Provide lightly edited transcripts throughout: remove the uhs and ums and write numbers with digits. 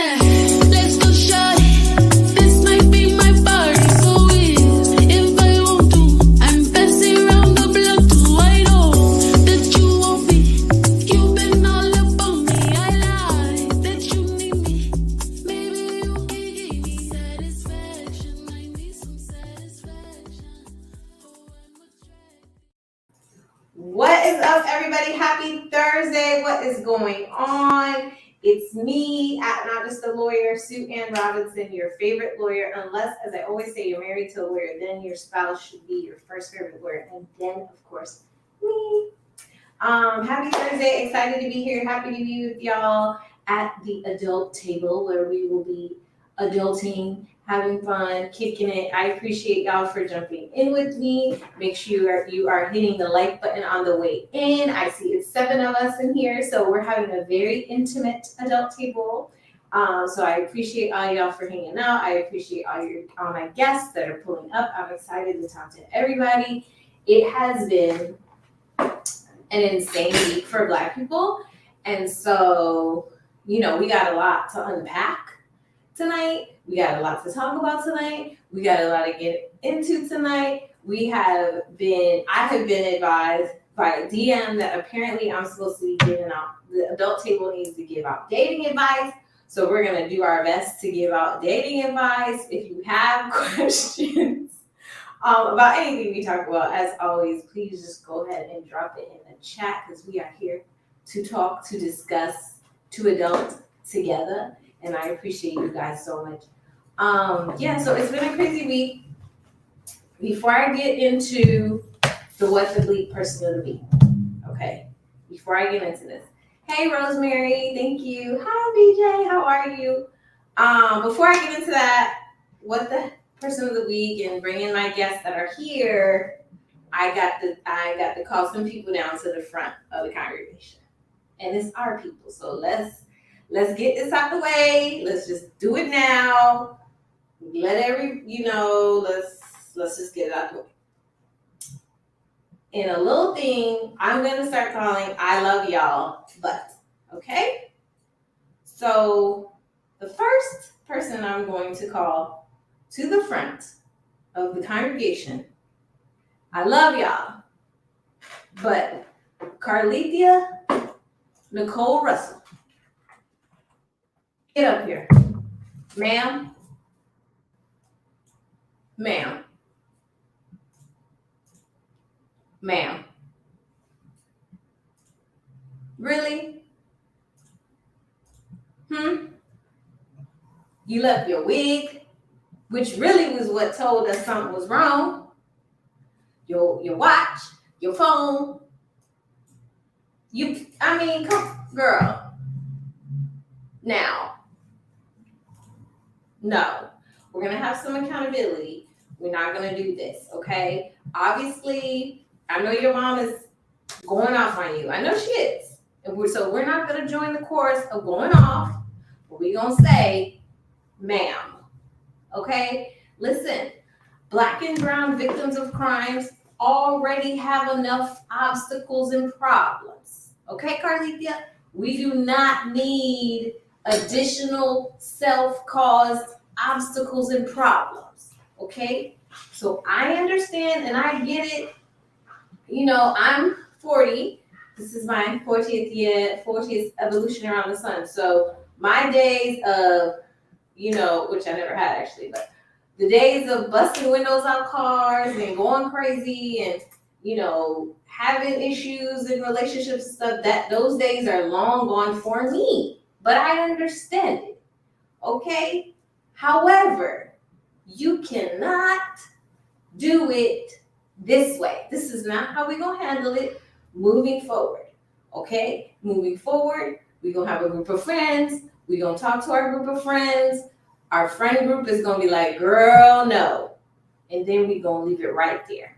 Let's go short. This might be my party, so if I want to, I'm passing around the block too. I know that you won't be. You've been all up on me. I lie that you need me. Maybe you can give me satisfaction. I need some satisfaction. What is up, everybody? Happy Thursday. What is going on? It's me, at Not Just a Lawyer, Sue Ann Robinson, your favorite lawyer, unless, as I always say, you're married to a lawyer, then your spouse should be your first favorite lawyer, and then, of course, me. Happy Thursday. Excited to be here. Happy to be with y'all at the adult table where we will be adulting, having fun, kicking it. I appreciate y'all for jumping in with me. Make sure you are hitting the like button on the way in. I see it's 7 of us in here, so we're having a very intimate adult table. So I appreciate all y'all for hanging out. I appreciate all my guests that are pulling up. I'm excited to talk to everybody. It has been an insane week for Black people, and so we got a lot to unpack tonight. We got a lot to talk about tonight. We got a lot to get into tonight. I have been advised by a DM that apparently I'm supposed to be giving out, the adult table needs to give out dating advice. So we're going to do our best to give out dating advice. If you have questions about anything we talk about, as always, please just go ahead and drop it in the chat, because we are here to talk, to discuss, to adult together. And I appreciate you guys so much. So it's been a crazy week. Before I get into the what the bleep person of the week, okay? Before I get into this, hey Rosemary, thank you. Hi BJ, how are you? Before I get into that, what the person of the week and bring in my guests that are here, I got to call some people down to the front of the congregation, and it's our people. So let's get this out the way. Let's just do it now. Let's just get it out the way. In a little thing, I'm going to start calling I love y'all, but, okay? So the first person I'm going to call to the front of the congregation, I love y'all, but Carlethia Nicole Russell. Get up here. Ma'am. Really? You left your wig, which really was what told us something was wrong. Your watch, your phone. Come, girl. Now, no, we're going to have some accountability. We're not going to do this, okay? Obviously, I know your mom is going off on you. I know she is. So we're not going to join the chorus of going off, but we're going to say, ma'am, okay? Listen, Black and brown victims of crimes already have enough obstacles and problems. Okay, Carlethia? We do not need additional self-caused obstacles and problems, okay? So I understand and I get it. I'm 40. This is my 40th evolution around the sun. So my days of, which I never had actually, but the days of busting windows out cars and going crazy and, having issues in relationships and stuff, that those days are long gone for me. But I understand it, okay? However, you cannot do it this way. This is not how we're going to handle it moving forward, okay? Moving forward, we're going to have a group of friends. We're going to talk to our group of friends. Our friend group is going to be like, girl, no. And then we're going to leave it right there,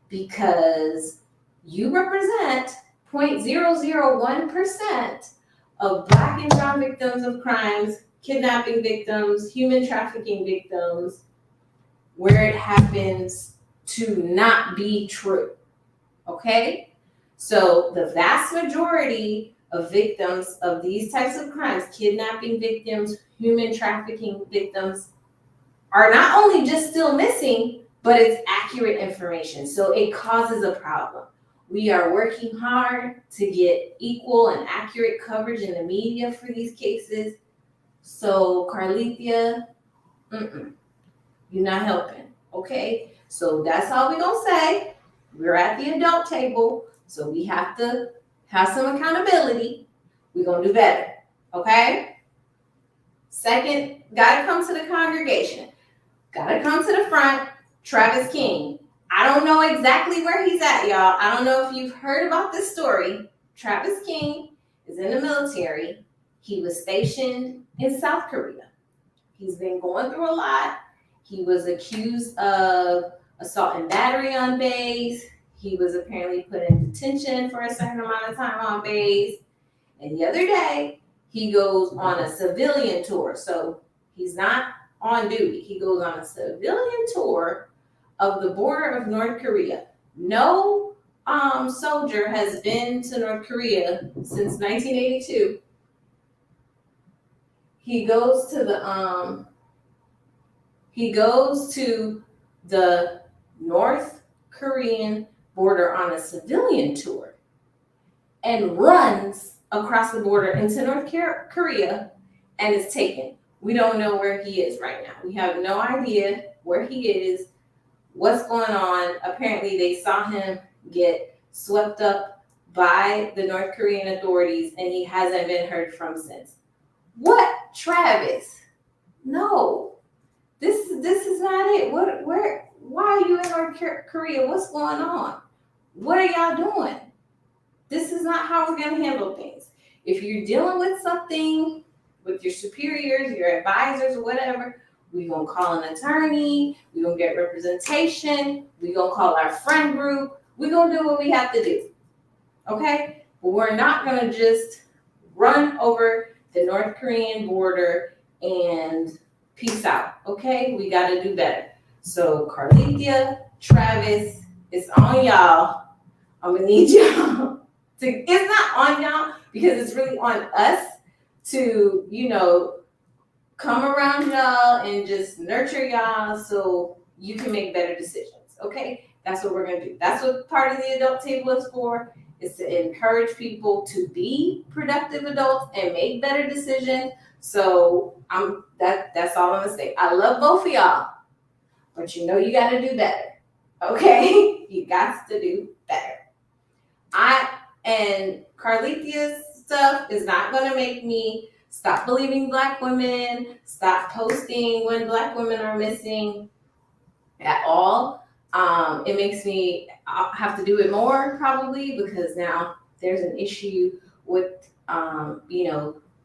because you represent 0.001% of Black and brown victims of crimes, kidnapping victims, human trafficking victims, where it happens to not be true, okay? So the vast majority of victims of these types of crimes, kidnapping victims, human trafficking victims, are not only just still missing, but it's accurate information. So it causes a problem. We are working hard to get equal and accurate coverage in the media for these cases. So Carlithia, you're not helping, okay? So that's all we're gonna say. We're at the adult table, so we have to have some accountability. We're gonna do better, okay? Second, gotta come to the congregation. Gotta come to the front, Travis King. I don't know exactly where he's at, y'all. I don't know if you've heard about this story. Travis King is in the military. He was stationed in South Korea. He's been going through a lot. He was accused of assault and battery on base. He was apparently put in detention for a certain amount of time on base. And the other day, he goes on a civilian tour. So he's not on duty. He goes on a civilian tour of the border of North Korea. No soldier has been to North Korea since 1982. He goes to the North Korean border on a civilian tour and runs across the border into North Korea and is taken. We don't know where he is right now. We have no idea where he is, what's going on. Apparently, they saw him get swept up by the North Korean authorities, and he hasn't been heard from since. What, Travis? No, this is not it. Why are you in North Korea? What's going on? What are y'all doing? This is not how we're going to handle things. If you're dealing with something with your superiors, your advisors, or whatever, we're going to call an attorney. We're going to get representation. We're going to call our friend group. We're going to do what we have to do. Okay? But we're not going to just run over the North Korean border and peace out. Okay? We got to do better. So, Carlithia, Travis, it's on y'all. I'm going to need y'all. It's not on y'all because it's really on us to, come around y'all and just nurture y'all so you can make better decisions, okay? That's what we're going to do. That's what part of the adult table is for, is to encourage people to be productive adults and make better decisions. So that's all I'm going to say. I love both of y'all, but you got to do better, okay? You got to do better. And Carlithia's stuff is not going to make me stop believing Black women, stop posting when Black women are missing at all. It makes me have to do it more probably because now there's an issue with, the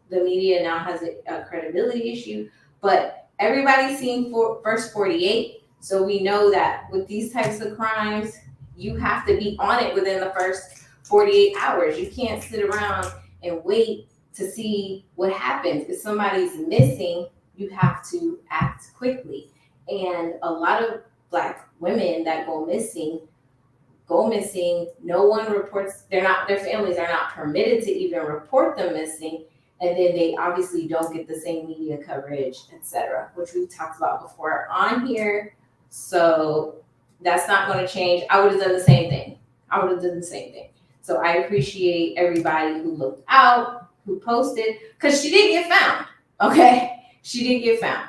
media now has a credibility issue. But everybody's seen First 48, so we know that with these types of crimes, you have to be on it within the first 48 hours. You can't sit around and wait to see what happens. If somebody's missing, you have to act quickly. And a lot of Black women that go missing, no one reports, their families are not permitted to even report them missing. And then they obviously don't get the same media coverage, etc., which we've talked about before on here. So that's not going to change. I would have done the same thing. So I appreciate everybody who looked out, who posted, because she did get found. Okay, she did get found.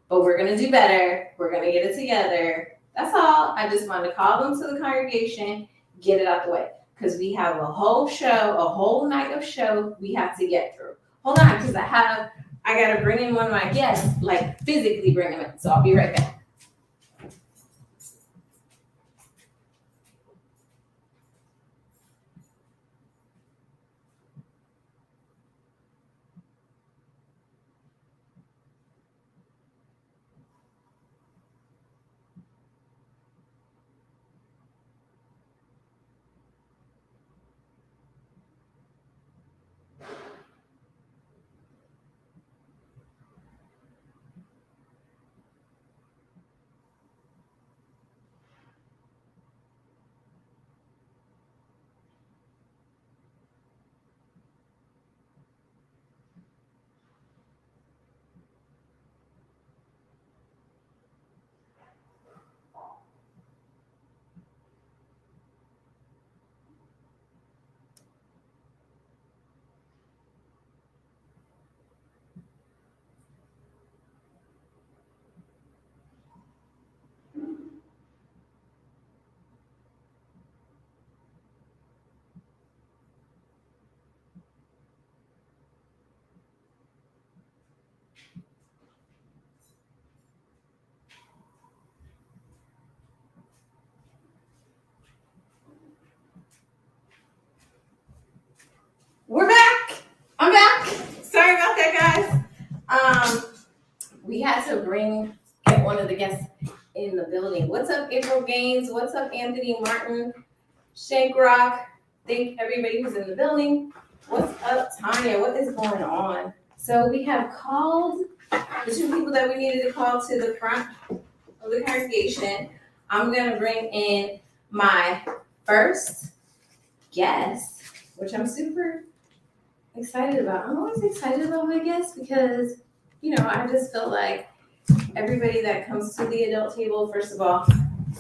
But we're gonna do better. We're gonna get it together. That's all. I just wanted to call them to the congregation, get it out the way, because we have a whole night of show we have to get through. Hold on, because I gotta bring in one of my guests, like physically bring him in. So I'll be right back. get one of the guests in the building. What's up, April Gaines? What's up, Anthony Martin? Shank Rock. Thank everybody who's in the building. What's up, Tanya? What is going on? So we have called the two people that we needed to call to the front of the congregation. I'm gonna bring in my first guest, which I'm super excited about. I'm always excited about my guests because, I just feel like everybody that comes to the adult table, first of all,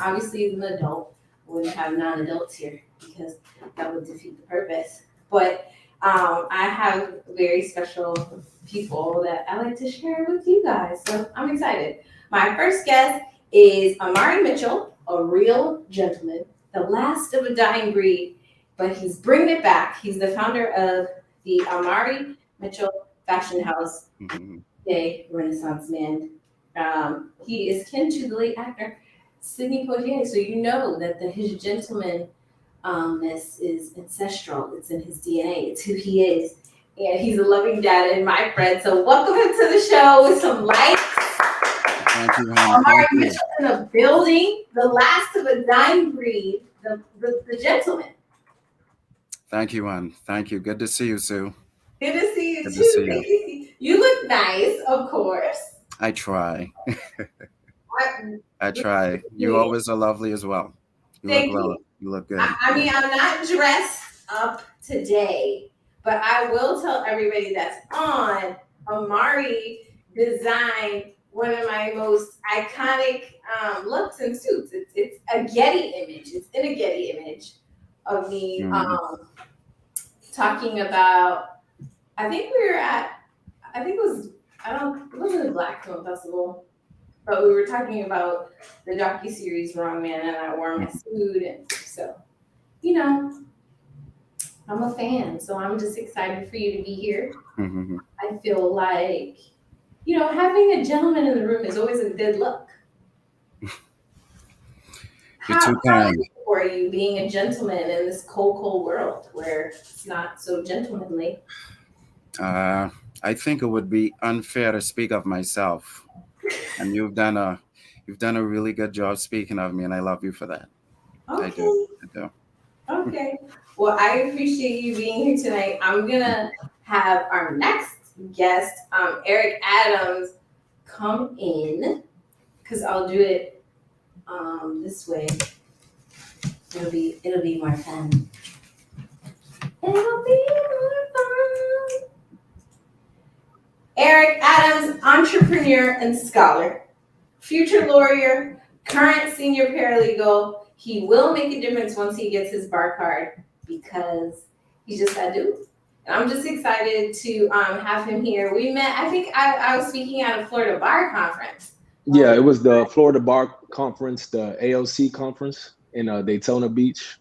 obviously is an adult. We wouldn't have non-adults here because that would defeat the purpose. But I have very special people that I like to share with you guys. So I'm excited. My first guest is Amari Mitchell, a real gentleman, the last of a dying breed, but he's bringing it back. He's the founder of the Amari Mitchell Fashion House, a Renaissance man. He is kin to the late actor Sidney Poitier, so you know that his gentlemanness is ancestral. It's in his DNA. It's who he is, and he's a loving dad and my friend. So welcome him to the show with some lights. Thank you, Amari Mitchell in the building, the last of a dying breed, the gentleman. Thank you, Ann. Thank you. Good to see you, Sue. Good to see you Good too. to see you. You look nice, of course. I try. I try. You always are lovely as well. Thank look well. you. You look good. I mean, I'm not dressed up today, but I will tell everybody that's on, Amari designed one of my most iconic looks and suits. It's a Getty image. It's in a Getty image of me talking about, it wasn't a Black Film Festival, but we were talking about the docuseries Wrong Man, and I wore my suit, and so, I'm a fan, so I'm just excited for you to be here. I feel like, having a gentleman in the room is always a good look. You're too kind. How is it for you being a gentleman in this cold world where it's not so gentlemanly? I think it would be unfair to speak of myself, and you've done a really good job speaking of me, and I love you for that. Okay. I do. Okay. Well, I appreciate you being here tonight. I'm gonna have our next guest, Eric Adams, come in because I'll do it this way. It'll be more fun. It'll be more fun. Eric Adams, entrepreneur and scholar, future lawyer, current senior paralegal. He will make a difference once he gets his bar card because he's just that dude. And I'm just excited to have him here. We met, I think I was speaking at a Florida Bar Conference. Yeah, it was the Florida Bar Conference, the AOC conference in Daytona Beach.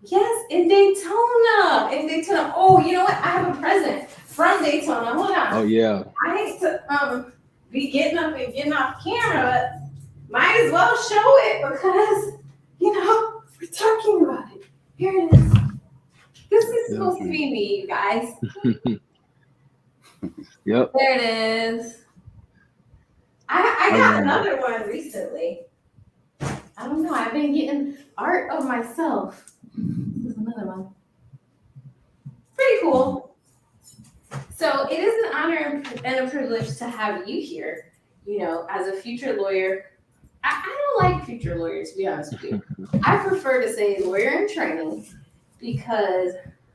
Yes, in Daytona. Oh, you know what? I have a present from Daytona. Hold on. Oh yeah. I hate to be getting up and getting off camera, but might as well show it because, we're talking about it. Here it is. This is supposed to be me, you guys. Yep. There it is. I got another one recently. I don't know. I've been getting art of myself. This is another one. Pretty cool. So it is an honor and a privilege to have you here, as a future lawyer. I don't like future lawyers, to be honest with you. I prefer to say lawyer in training because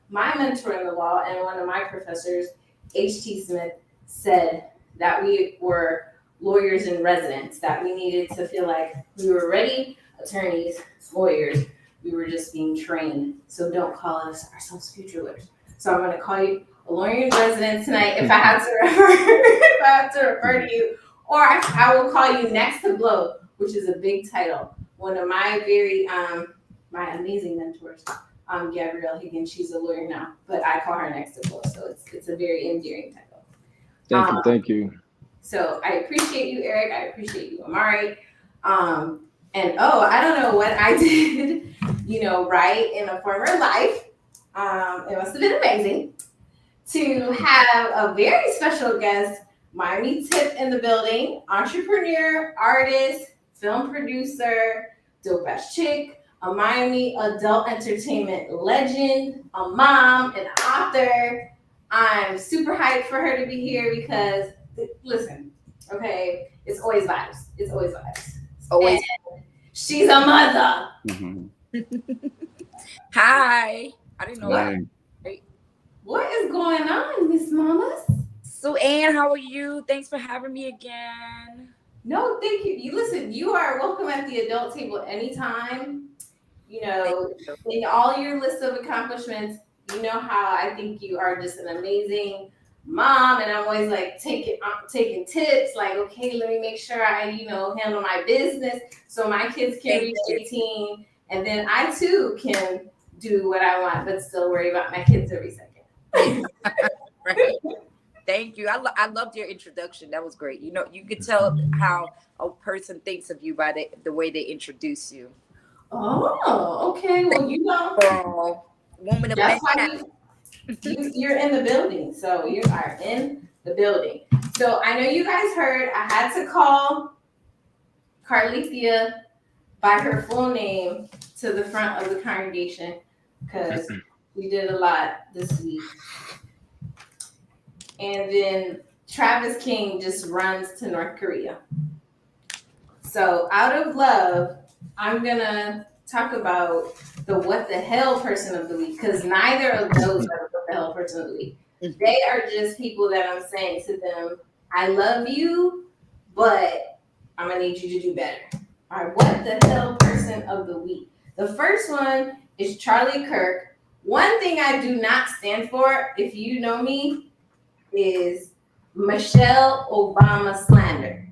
my mentor in the law and one of my professors, H.T. Smith, said that we were lawyers in residence, that we needed to feel like we were ready attorneys, lawyers. We were just being trained. So don't call ourselves future lawyers. So I'm going to call you a lawyer in residence tonight if I have to refer to you. Or I will call you Next to Blow, which is a big title. One of my very, my amazing mentors, Gabrielle Higgins, she's a lawyer now, but I call her Next to Blow. So it's a very endearing title. Thank you. So I appreciate you, Eric. I appreciate you, Amari. And I don't know what I did, right in a former life. It must have been amazing to have a very special guest Miami Tip in the building, entrepreneur, artist, film producer, dope ass chick, a Miami adult entertainment legend, a mom, an author. I'm super hyped for her to be here because, listen, okay, it's always vibes. It's always vibes. Always. And she's a mother. Mhm. Hi. I didn't know What? that. What is going on, Miss Mamas? So, Ann, how are you? Thanks for having me again. No, thank you. You listen, you are welcome at the adult table anytime. You know, in all your list of accomplishments, you know how I think you are just an amazing mom, and I'm always like taking tips, like, okay, let me make sure I, handle my business so my kids can reach 18, and then I too can do what I want, but still worry about my kids every second. Right. Thank you. I loved your introduction. That was great. You could tell how a person thinks of you by the way they introduce you. Oh, okay. Well, Woman of that's man. why you're in the building. So you are in the building. So I know you guys heard I had to call Carlithia by her full name to the front of the congregation because we did a lot this week. And then Travis King just runs to North Korea. So out of love, I'm gonna talk about the what the hell person of the week, because neither of those are the what the hell person of the week. They are just people that I'm saying to them, I love you, but I'm gonna need you to do better. All right, what the hell person of the week? The first one is Charlie Kirk. One thing I do not stand for, if you know me, is Michelle Obama slander.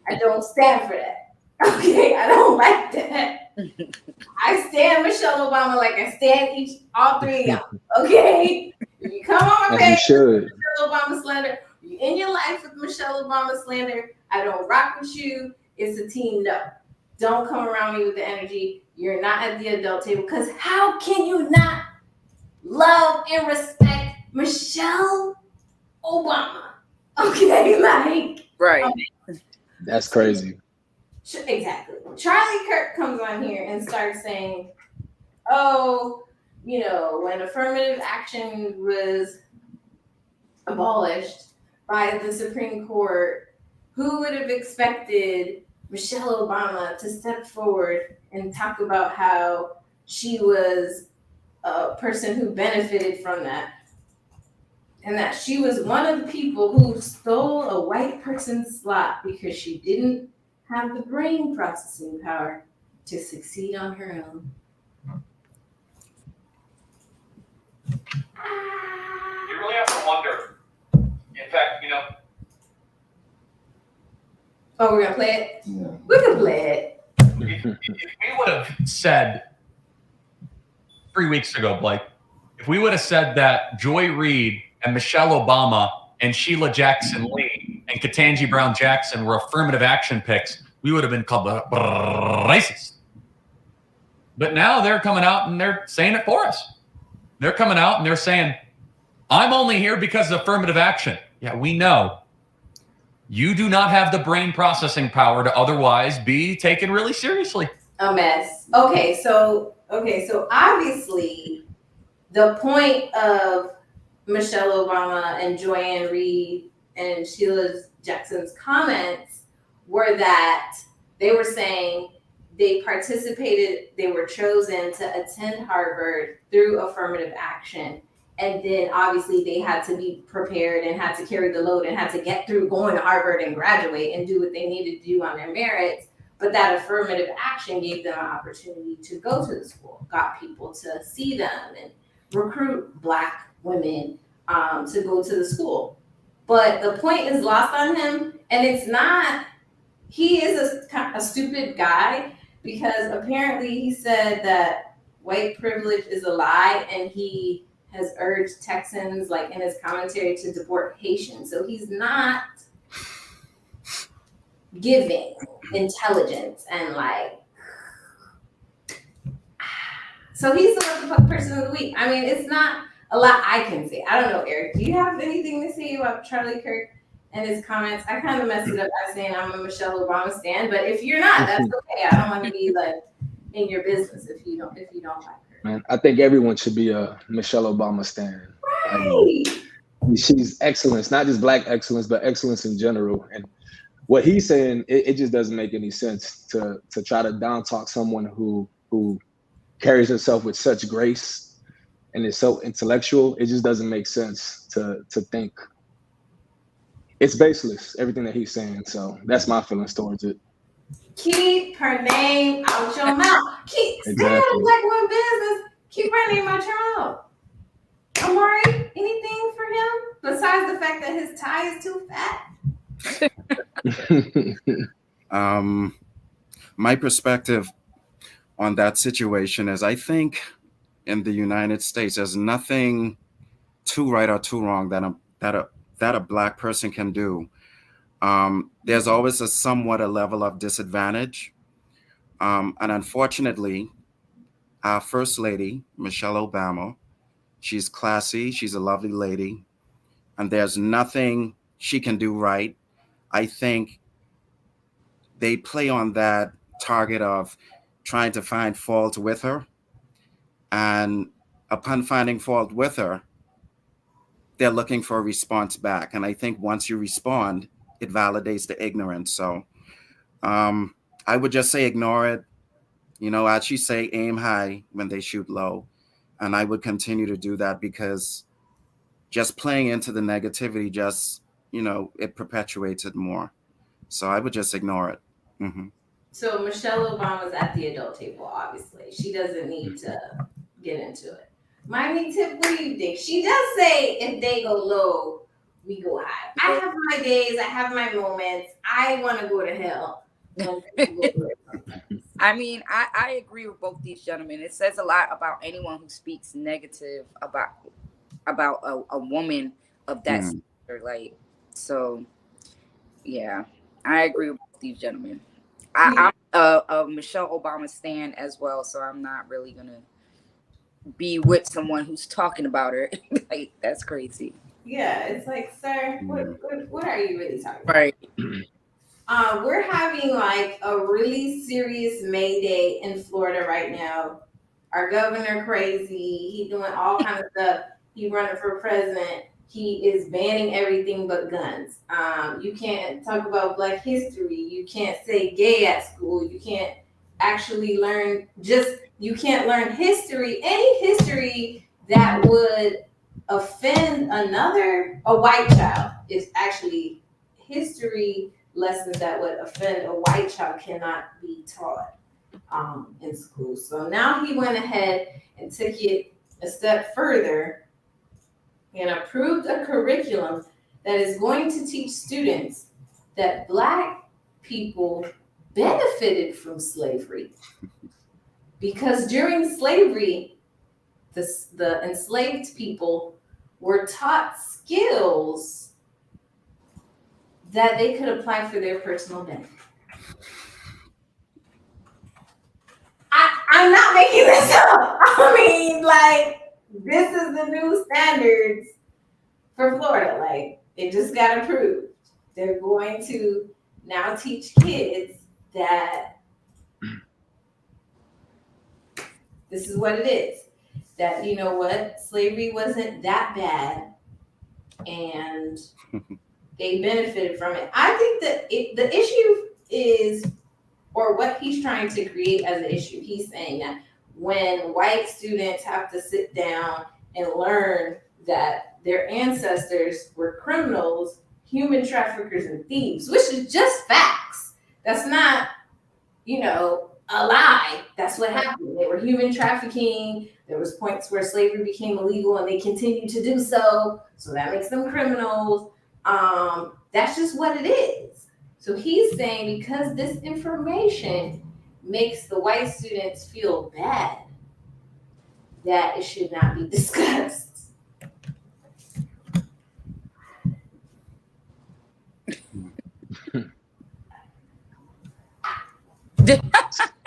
I don't stand for that. Okay, I don't like that. I stand Michelle Obama like I stand all three of y'all. Okay, if you come on my page, Michelle Obama slander. You in your life with Michelle Obama slander. I don't rock with you. It's a team no. Don't come around me with the energy. You're not at the adult table, because how can you not love and respect Michelle Obama? Okay, like right. Okay. That's crazy. Exactly. Charlie Kirk comes on here and starts saying, oh, when affirmative action was abolished by the Supreme Court, who would have expected Michelle Obama to step forward and talk about how she was a person who benefited from that? And that she was one of the people who stole a white person's slot because she didn't have the brain processing power to succeed on her own. You really have to wonder. In fact, Oh, we're gonna play it? Yeah. We can play it. If we would have said 3 weeks ago, Blake, if we would have said that Joy Reid and Michelle Obama and Sheila Jackson Lee and Ketanji Brown Jackson were affirmative action picks, we would have been called the racist. But now they're coming out and they're saying it for us. They're coming out and they're saying, I'm only here because of affirmative action. Yeah, we know. You do not have the brain processing power to otherwise be taken really seriously. A mess. Okay, so obviously the point of Michelle Obama and Joanne Reid and Sheila Jackson's comments were that they were saying they were chosen to attend Harvard through affirmative action. And then obviously they had to be prepared and had to carry the load and had to get through going to Harvard and graduate and do what they needed to do on their merits. But that affirmative action gave them an opportunity to go to the school, got people to see them and recruit Black women to go to the school. But the point is lost on him, and it's not, he is a stupid guy, because apparently he said that white privilege is a lie, and he has urged Texans, like in his commentary, to deport Haitians. So he's not giving intelligence and so he's the what the fuck person of the week. I mean, it's not a lot I can say. I don't know, Eric. Do you have anything to say about Charlie Kirk in his comments. I kind of messed it up by saying I'm a Michelle Obama stan, but if you're not, that's okay. I don't want to be like in your business if you don't like her. Man, I think everyone should be a Michelle Obama stan. Right. She's excellence, not just Black excellence, but excellence in general. And what he's saying, it just doesn't make any sense to try to down talk someone who carries herself with such grace and is so intellectual. It just doesn't make sense to think. It's baseless, everything that he's saying. So that's my feelings towards it. Keep her name out your mouth. Stay out of Black woman business. Keep her name out your mouth. Amari, anything for him besides the fact that his tie is too fat? My perspective on that situation is, I think in the United States, there's nothing too right or too wrong that a Black person can do. There's always a level of disadvantage. And unfortunately, our First Lady, Michelle Obama, she's classy, she's a lovely lady, and there's nothing she can do right. I think they play on that target of trying to find fault with her. And upon finding fault with her, they're looking for a response back. And I think once you respond, it validates the ignorance. So I would just say ignore it. You know, as you say, aim high when they shoot low. And I would continue to do that, because just playing into the negativity it perpetuates it more. So I would just ignore it. Mm-hmm. So Michelle Obama's at the adult table, obviously. She doesn't need to get into it. Miami Tip, what do you think? She does say if they go low, we go high. I have my days, I have my moments. I want to go to hell. I mean, I agree with both these gentlemen. It says a lot about anyone who speaks negative about a woman of that stature. Like, so, yeah, I agree with both these gentlemen. I'm a Michelle Obama stan as well, so I'm not really gonna be with someone who's talking about her. Like, that's crazy. Yeah, it's like, sir, what are you really talking about? Right. We're having like a really serious May Day in Florida right now. Our governor crazy. He doing all kinds of stuff. He running for president. He is banning everything but guns. You can't talk about Black history. You can't say gay at school. You can't actually learn you can't learn history. Any history that would offend a white child is actually history. Lessons that would offend a white child cannot be taught in school. So now he went ahead and took it a step further and approved a curriculum that is going to teach students that Black people benefited from slavery. Because during slavery, the enslaved people were taught skills that they could apply for their personal benefit. I'm not making this up. I mean, like, this is the new standards for Florida. Like, it just got approved. They're going to now teach kids that this is what it is. That, you know what, slavery wasn't that bad, and they benefited from it. I think that the issue is, or what he's trying to create as an issue, he's saying that when white students have to sit down and learn that their ancestors were criminals, human traffickers, and thieves, which is just facts. That's not, a lie. That's what happened. They were human trafficking. There was points where slavery became illegal and they continued to do so. So that makes them criminals. That's just what it is. So he's saying because this information makes the white students feel bad, that it should not be discussed.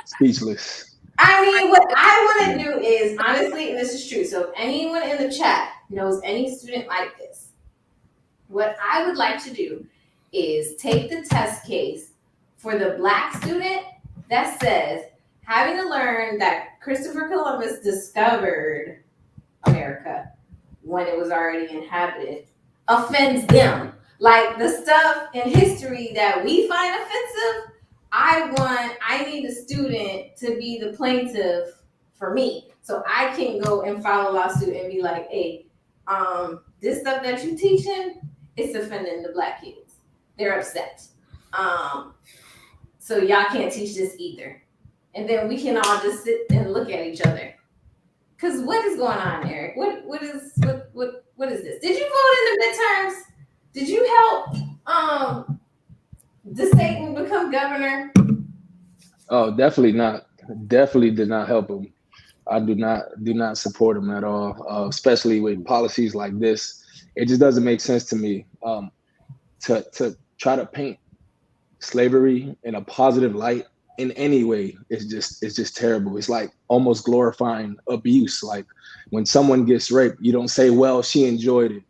Speechless. I mean, what I want to do is, honestly, and this is true, so if anyone in the chat knows any student like this, what I would like to do is take the test case for the Black student that says having to learn that Christopher Columbus discovered America when it was already inhabited offends them. Like the stuff in history that we find offensive, I need a student to be the plaintiff for me. So I can go and file a lawsuit and be like, hey, this stuff that you teaching, it's offending the Black kids. They're upset. So y'all can't teach this either. And then we can all just sit and look at each other. Cause what is going on, Eric? What is this? Did you vote in the midterms? Did you help the Satan become governor? Oh, definitely not. Definitely did not help him. I do not support him at all, especially with policies like this. It just doesn't make sense to me to try to paint slavery in a positive light in any way. It's just terrible. It's like almost glorifying abuse. Like when someone gets raped, you don't say, well, she enjoyed it.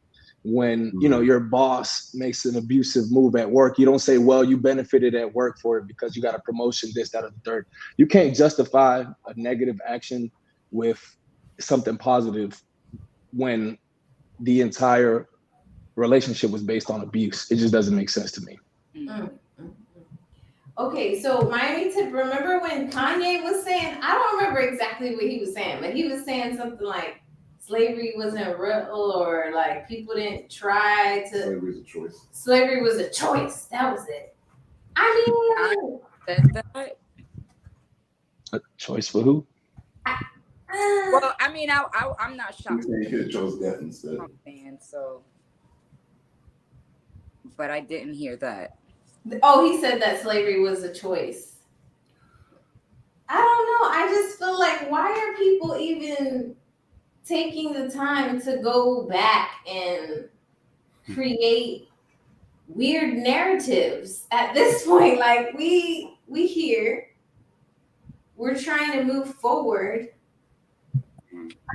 When your boss makes an abusive move at work, you don't say, well, you benefited at work for it because you got a promotion, this, that, or the third. You can't justify a negative action with something positive when the entire relationship was based on abuse. It just doesn't make sense to me. Okay, so Miami Tip, remember when Kanye was saying, I don't remember exactly what he was saying, but he was saying something like slavery wasn't real, or like people didn't try to. Slavery was a choice. Slavery was a choice. That was it. I mean, Said that. A choice for who? Well, I mean, I'm not shocked. You could have chose death instead. Man, so, but I didn't hear that. oh, he said that slavery was a choice. I don't know. I just feel like, why are people even taking the time to go back and create weird narratives at this point? Like we here, we're trying to move forward.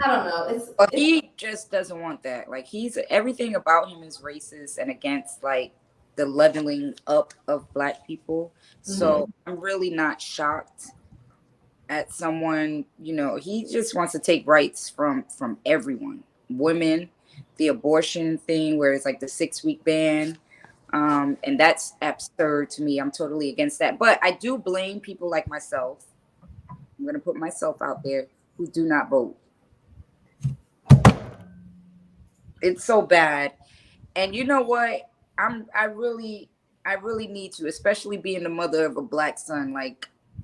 I don't know. But he just doesn't want that. Like everything about him is racist and against like the leveling up of Black people. So I'm really not shocked at someone, he just wants to take rights from everyone. Women, the abortion thing where it's like the 6-week ban. And that's absurd to me. I'm totally against that. But I do blame people like myself. I'm going to put myself out there who do not vote. It's so bad. And you know what? I really need to, especially being the mother of a Black son,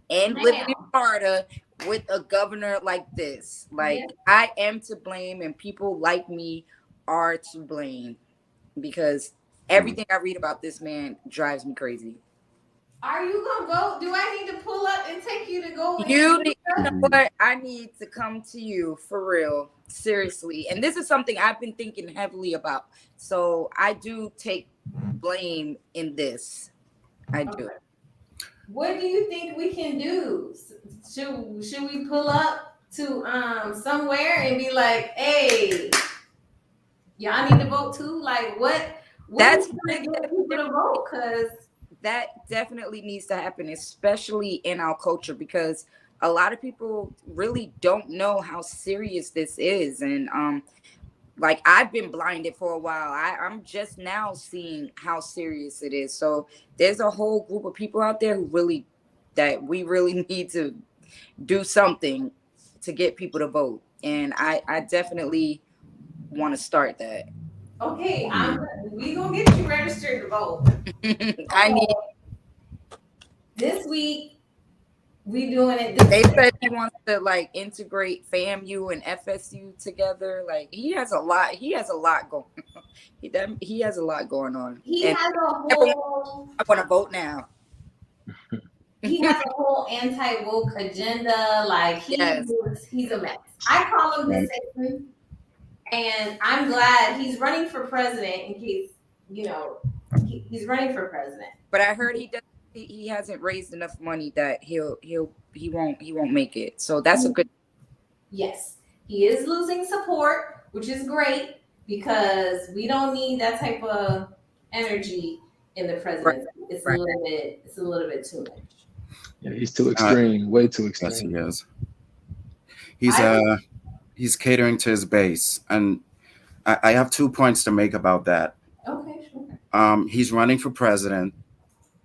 and living in Florida with a governor like this. I am to blame, and people like me are to blame, because everything I read about this man drives me crazy. Are you gonna go? Do I need to pull up and take you to go? You know what? I need to come to you for real, seriously. And this is something I've been thinking heavily about. So I do take blame in this. I do. What do you think we can do? Should we pull up to somewhere and be like, hey, y'all need to vote too? Like what That's gonna get people to vote? Because that definitely needs to happen, especially in our culture, because a lot of people really don't know how serious this is. And I've been blinded for a while. I'm just now seeing how serious it is. So there's a whole group of people out there that we really need to do something to get people to vote. And I definitely want to start that. Okay, we gonna get you registered to vote. I need. This week, we doing it. They said he wants to integrate FAMU and FSU together. He has a lot. He has a lot going on. He has a lot going on. He has a whole. I want to vote now. He has a whole anti-woke agenda. He's a mess. I call him the Satan. And I'm glad he's running for president in case, he's running for president. But I heard he hasn't raised enough money that he won't make it. So that's a good. Yes, he is losing support, which is great because we don't need that type of energy in the presidency. It's a little bit too much. Yeah, he's too extreme, way too extreme. Yes, he is. He's catering to his base, and I have 2 points to make about that. Okay, sure. He's running for president.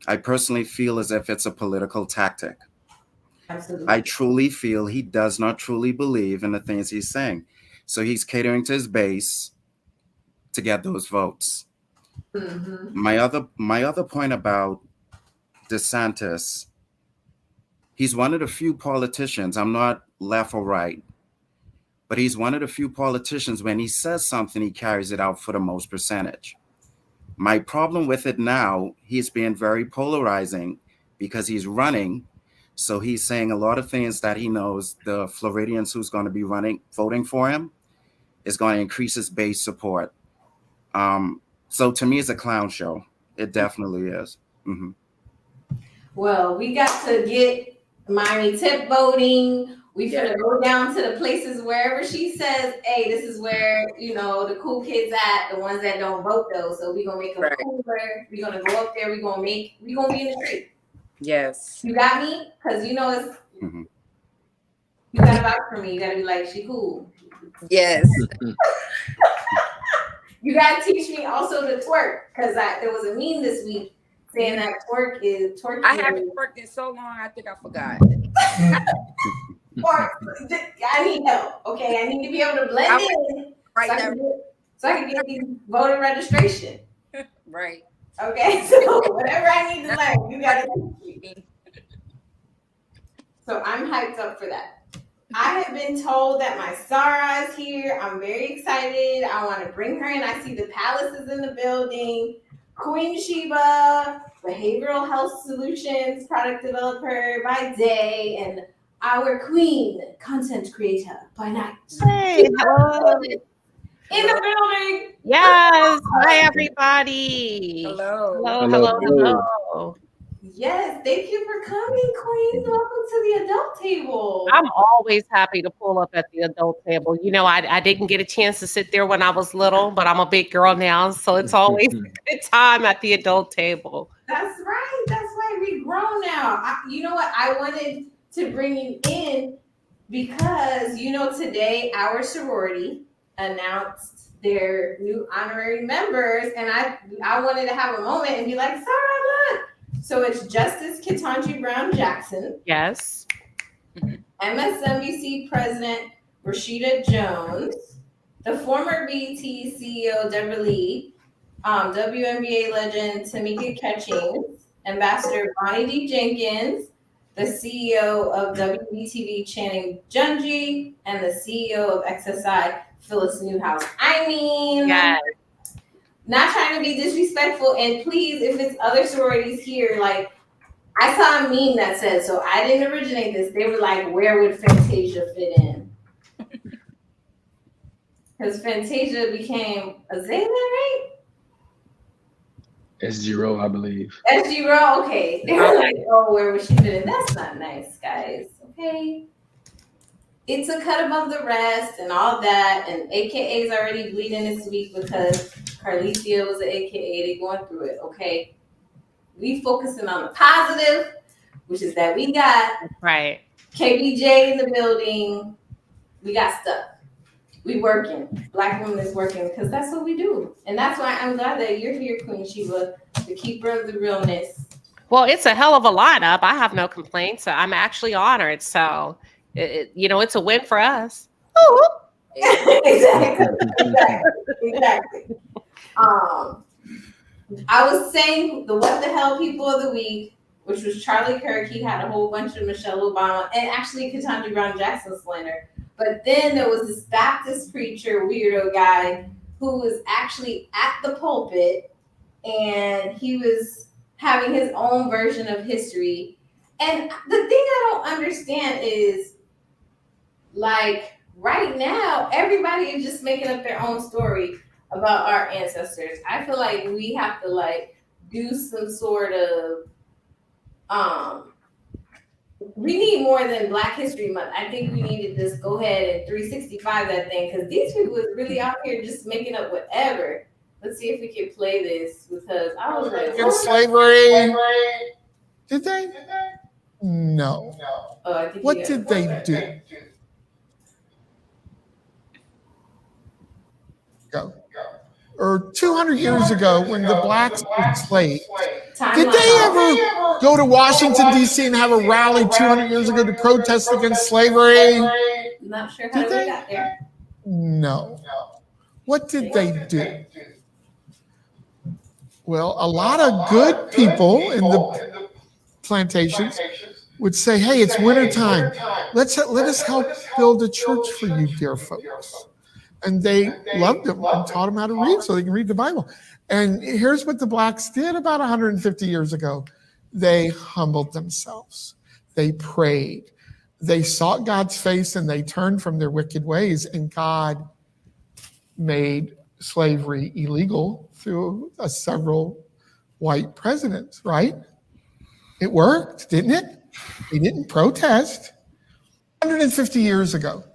I personally feel as if it's a political tactic. Absolutely. I truly feel he does not truly believe in the things he's saying. So he's catering to his base to get those votes. Mm-hmm. My other point about DeSantis, he's one of the few politicians, I'm not left or right, but he's one of the few politicians, when he says something, he carries it out for the most percentage. My problem with it now, he's being very polarizing because he's running. So he's saying a lot of things that he knows the Floridians who's going to be voting for him is going to increase his base support. So to me, it's a clown show. It definitely is. Mm-hmm. Well, we got to get Miami tip voting. We finna go down to the places wherever she says, hey, this is where, the cool kids at, the ones that don't vote though. So we're gonna make them cooler. We're gonna go up there, we're gonna be in the street. Yes. You got me? Because it's Mm-hmm. you gotta vouch for me. You gotta be like, she cool. Yes. You gotta teach me also to twerk. Because there was a meme this week saying that twerk. I haven't twerked in so long, I think I forgot. I need help. Okay, I need to be able to blend in so I can get these voter registration. Right. Okay, so whatever I need to learn, you gotta teach me. So I'm hyped up for that. I have been told that my Sarah is here. I'm very excited. I want to bring her in. I see the palaces in the building. Queen Sheba, behavioral health solutions product developer by day, and our queen content creator by night. Hey, hello. In the building. Yes. Hi, everybody. Hello. Hello. Yes, thank you for coming, Queen. Welcome to the adult table. I'm always happy to pull up at the adult table. I didn't get a chance to sit there when I was little, but I'm a big girl now, so it's always a good time at the adult table. That's right. That's right. We've grown now. You know what? I wanted to bring you in because, today our sorority announced their new honorary members, and I wanted to have a moment and be like, Sarah, look. So it's Justice Ketanji Brown Jackson. Yes. MSNBC President Rashida Jones, the former BT CEO Deborah Lee, WNBA legend Tamika Catchings, Ambassador Bonnie D. Jenkins, the CEO of WBTV Channing Junji, and the CEO of XSI Phyllis Newhouse. I mean, not trying to be disrespectful, and please, if it's other sororities here, like, I saw a meme that said, so I didn't originate this. They were like, where would Fantasia fit in? Because Fantasia became Azalea, right? SG Row, I believe. SG Row, okay. They were like, oh, where would she fit in? That's not nice, guys. Okay. It's a cut above the rest and all that, and AKA's already bleeding this week because Carlicia was an AKA. They going through it, okay? We focusing on the positive, which is that we got KBJ in the building. We got stuff. We working. Black women is working because that's what we do. And that's why I'm glad that you're here, Queen Sheba, the keeper of the realness. Well, it's a hell of a lineup. I have no complaints. I'm actually honored. So, it's a win for us. Exactly. I was saying the what the hell people of the week, which was Charlie Kirk. He had a whole bunch of Michelle Obama and actually Ketanji Brown Jackson slander. But then there was this Baptist preacher weirdo guy who was actually at the pulpit, and he was having his own version of history. And the thing I don't understand is, like, right now, everybody is just making up their own story about our ancestors. I feel like we have to, like, do some sort of, we need more than Black History Month. I think we need to just go ahead and 365 that thing, because these people is really out here just making up whatever. Let's see if we can play this because I was like, Against slavery. Did they? No. oh, I think What did they do? Go. Or 200 years ago, when the blacks were slaves, did they ever go to Washington, D.C. and have a rally 200 years ago to protest against slavery? Not sure how they got there. No. What did they do? Well, a lot of good people in the plantations would say, hey, it's wintertime. Let us help build a church for you, dear folks. And they loved them and taught them how to read so they can read the Bible. And here's what the blacks did about 150 years ago. They humbled themselves. They prayed. They sought God's face and they turned from their wicked ways. And God made slavery illegal through several white presidents, right? It worked, didn't it? They didn't protest. 150 years ago.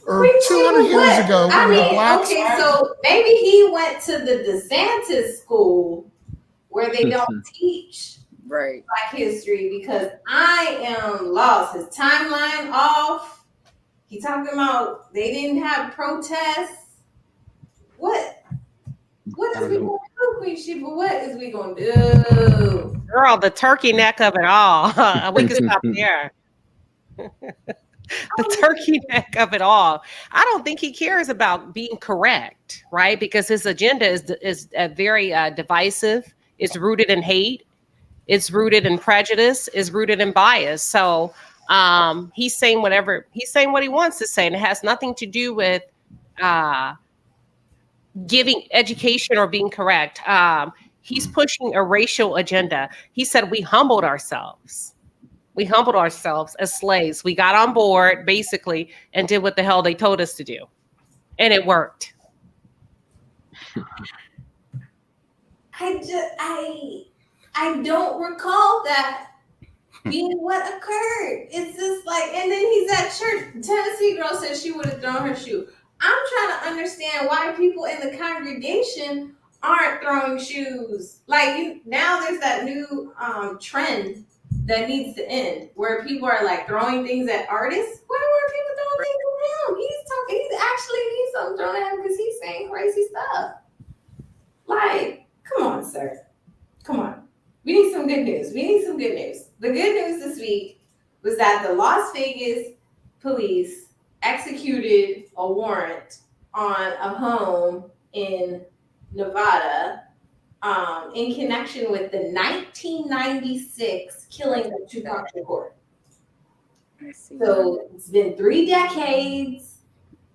Or 200 years ago, I mean, the blacks. Okay, so maybe he went to the DeSantis school where they don't teach Right. Black history because I am lost. His timeline off. He talking about they didn't have protests. What is we gonna do, Queen Sheba? What is we gonna do? Girl, the turkey neck of it all. We can stop there. The turkey neck of it all. I don't think he cares about being correct, right? Because his agenda is very divisive. It's rooted in hate. It's rooted in prejudice. It's rooted in bias. So he's saying what he wants to say, and it has nothing to do with giving education or being correct. He's pushing a racial agenda. He said we humbled ourselves. We humbled ourselves as slaves. We got on board, basically, and did what the hell they told us to do. And it worked. I don't recall that being what occurred. It's just like, and then he's at church. Tennessee girl said she would have thrown her shoe. I'm trying to understand why people in the congregation aren't throwing shoes. Like now there's that new trend that needs to end where people are like throwing things at artists. Why were people throwing things at him? He's actually needs something thrown at him because he's saying crazy stuff. Like, come on, sir. Come on. We need some good news. The good news this week was that the Las Vegas police executed a warrant on a home in Nevada in connection with the 1996 killing of Tupac Shakur. I see. So it's been 3 decades.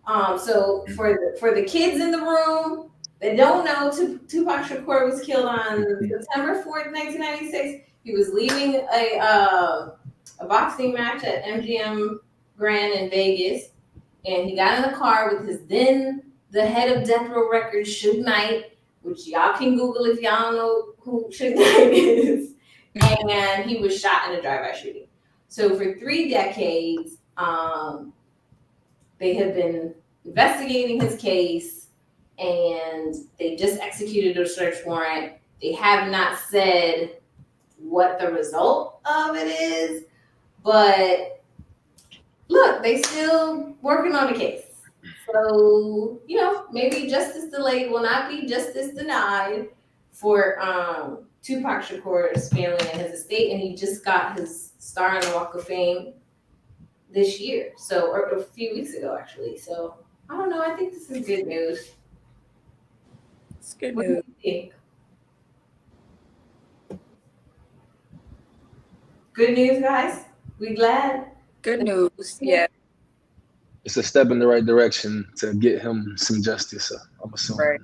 So for the kids in the room that don't know, Tupac Shakur was killed on September 4th, 1996. He was leaving a boxing match at MGM Grand in Vegas, and he got in the car with the head of Death Row Records, Suge Knight, which y'all can Google if y'all don't know who Suge Knight is, and he was shot in a drive-by shooting. So for 3 decades, they have been investigating his case, and they just executed a search warrant. They have not said what the result of it is, but look, they still working on the case. So, maybe justice delayed will not be justice denied for Tupac Shakur's family and his estate, and he just got his star on the Walk of Fame this year, or a few weeks ago, actually. So, I don't know. I think this is good news. It's good What do news. you think? Good news, guys? We glad? Good news. Yeah. It's a step in the right direction to get him some justice, I'm assuming. Right.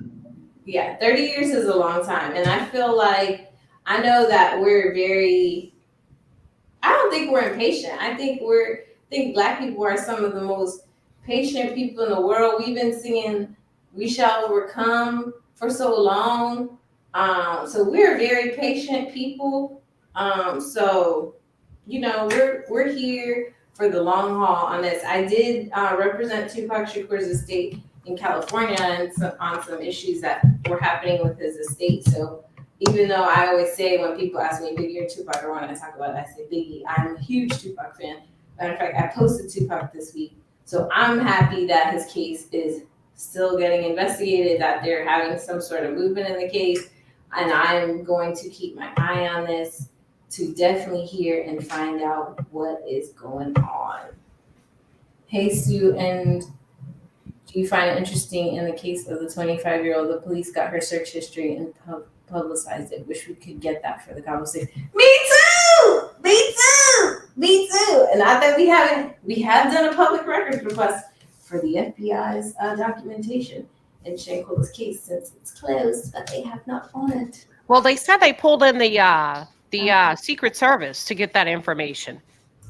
Yeah, 30 years is a long time. And I feel like, I know that I don't think we're impatient. I think Black people are some of the most patient people in the world. We've been singing We Shall Overcome for so long. So we're very patient people. So, we're here for the long haul on this. I did represent Tupac Shakur's estate in California and on some issues that were happening with his estate. So even though I always say when people ask me Biggie or Tupac or when I talk about it, I say Biggie. I'm a huge Tupac fan. Matter of fact, I posted Tupac this week. So I'm happy that his case is still getting investigated, that they're having some sort of movement in the case. And I'm going to keep my eye on this to definitely hear and find out what is going on. Hey, Sue, and do you find it interesting in the case of the 25-year-old, the police got her search history and publicized it? Wish we could get that for the conversation. Me too! Me too! Me too! And not that we have done a public records request for the FBI's documentation in Shankula's case since it's closed, but they have not on it. Well, they said they pulled in the Secret Service to get that information.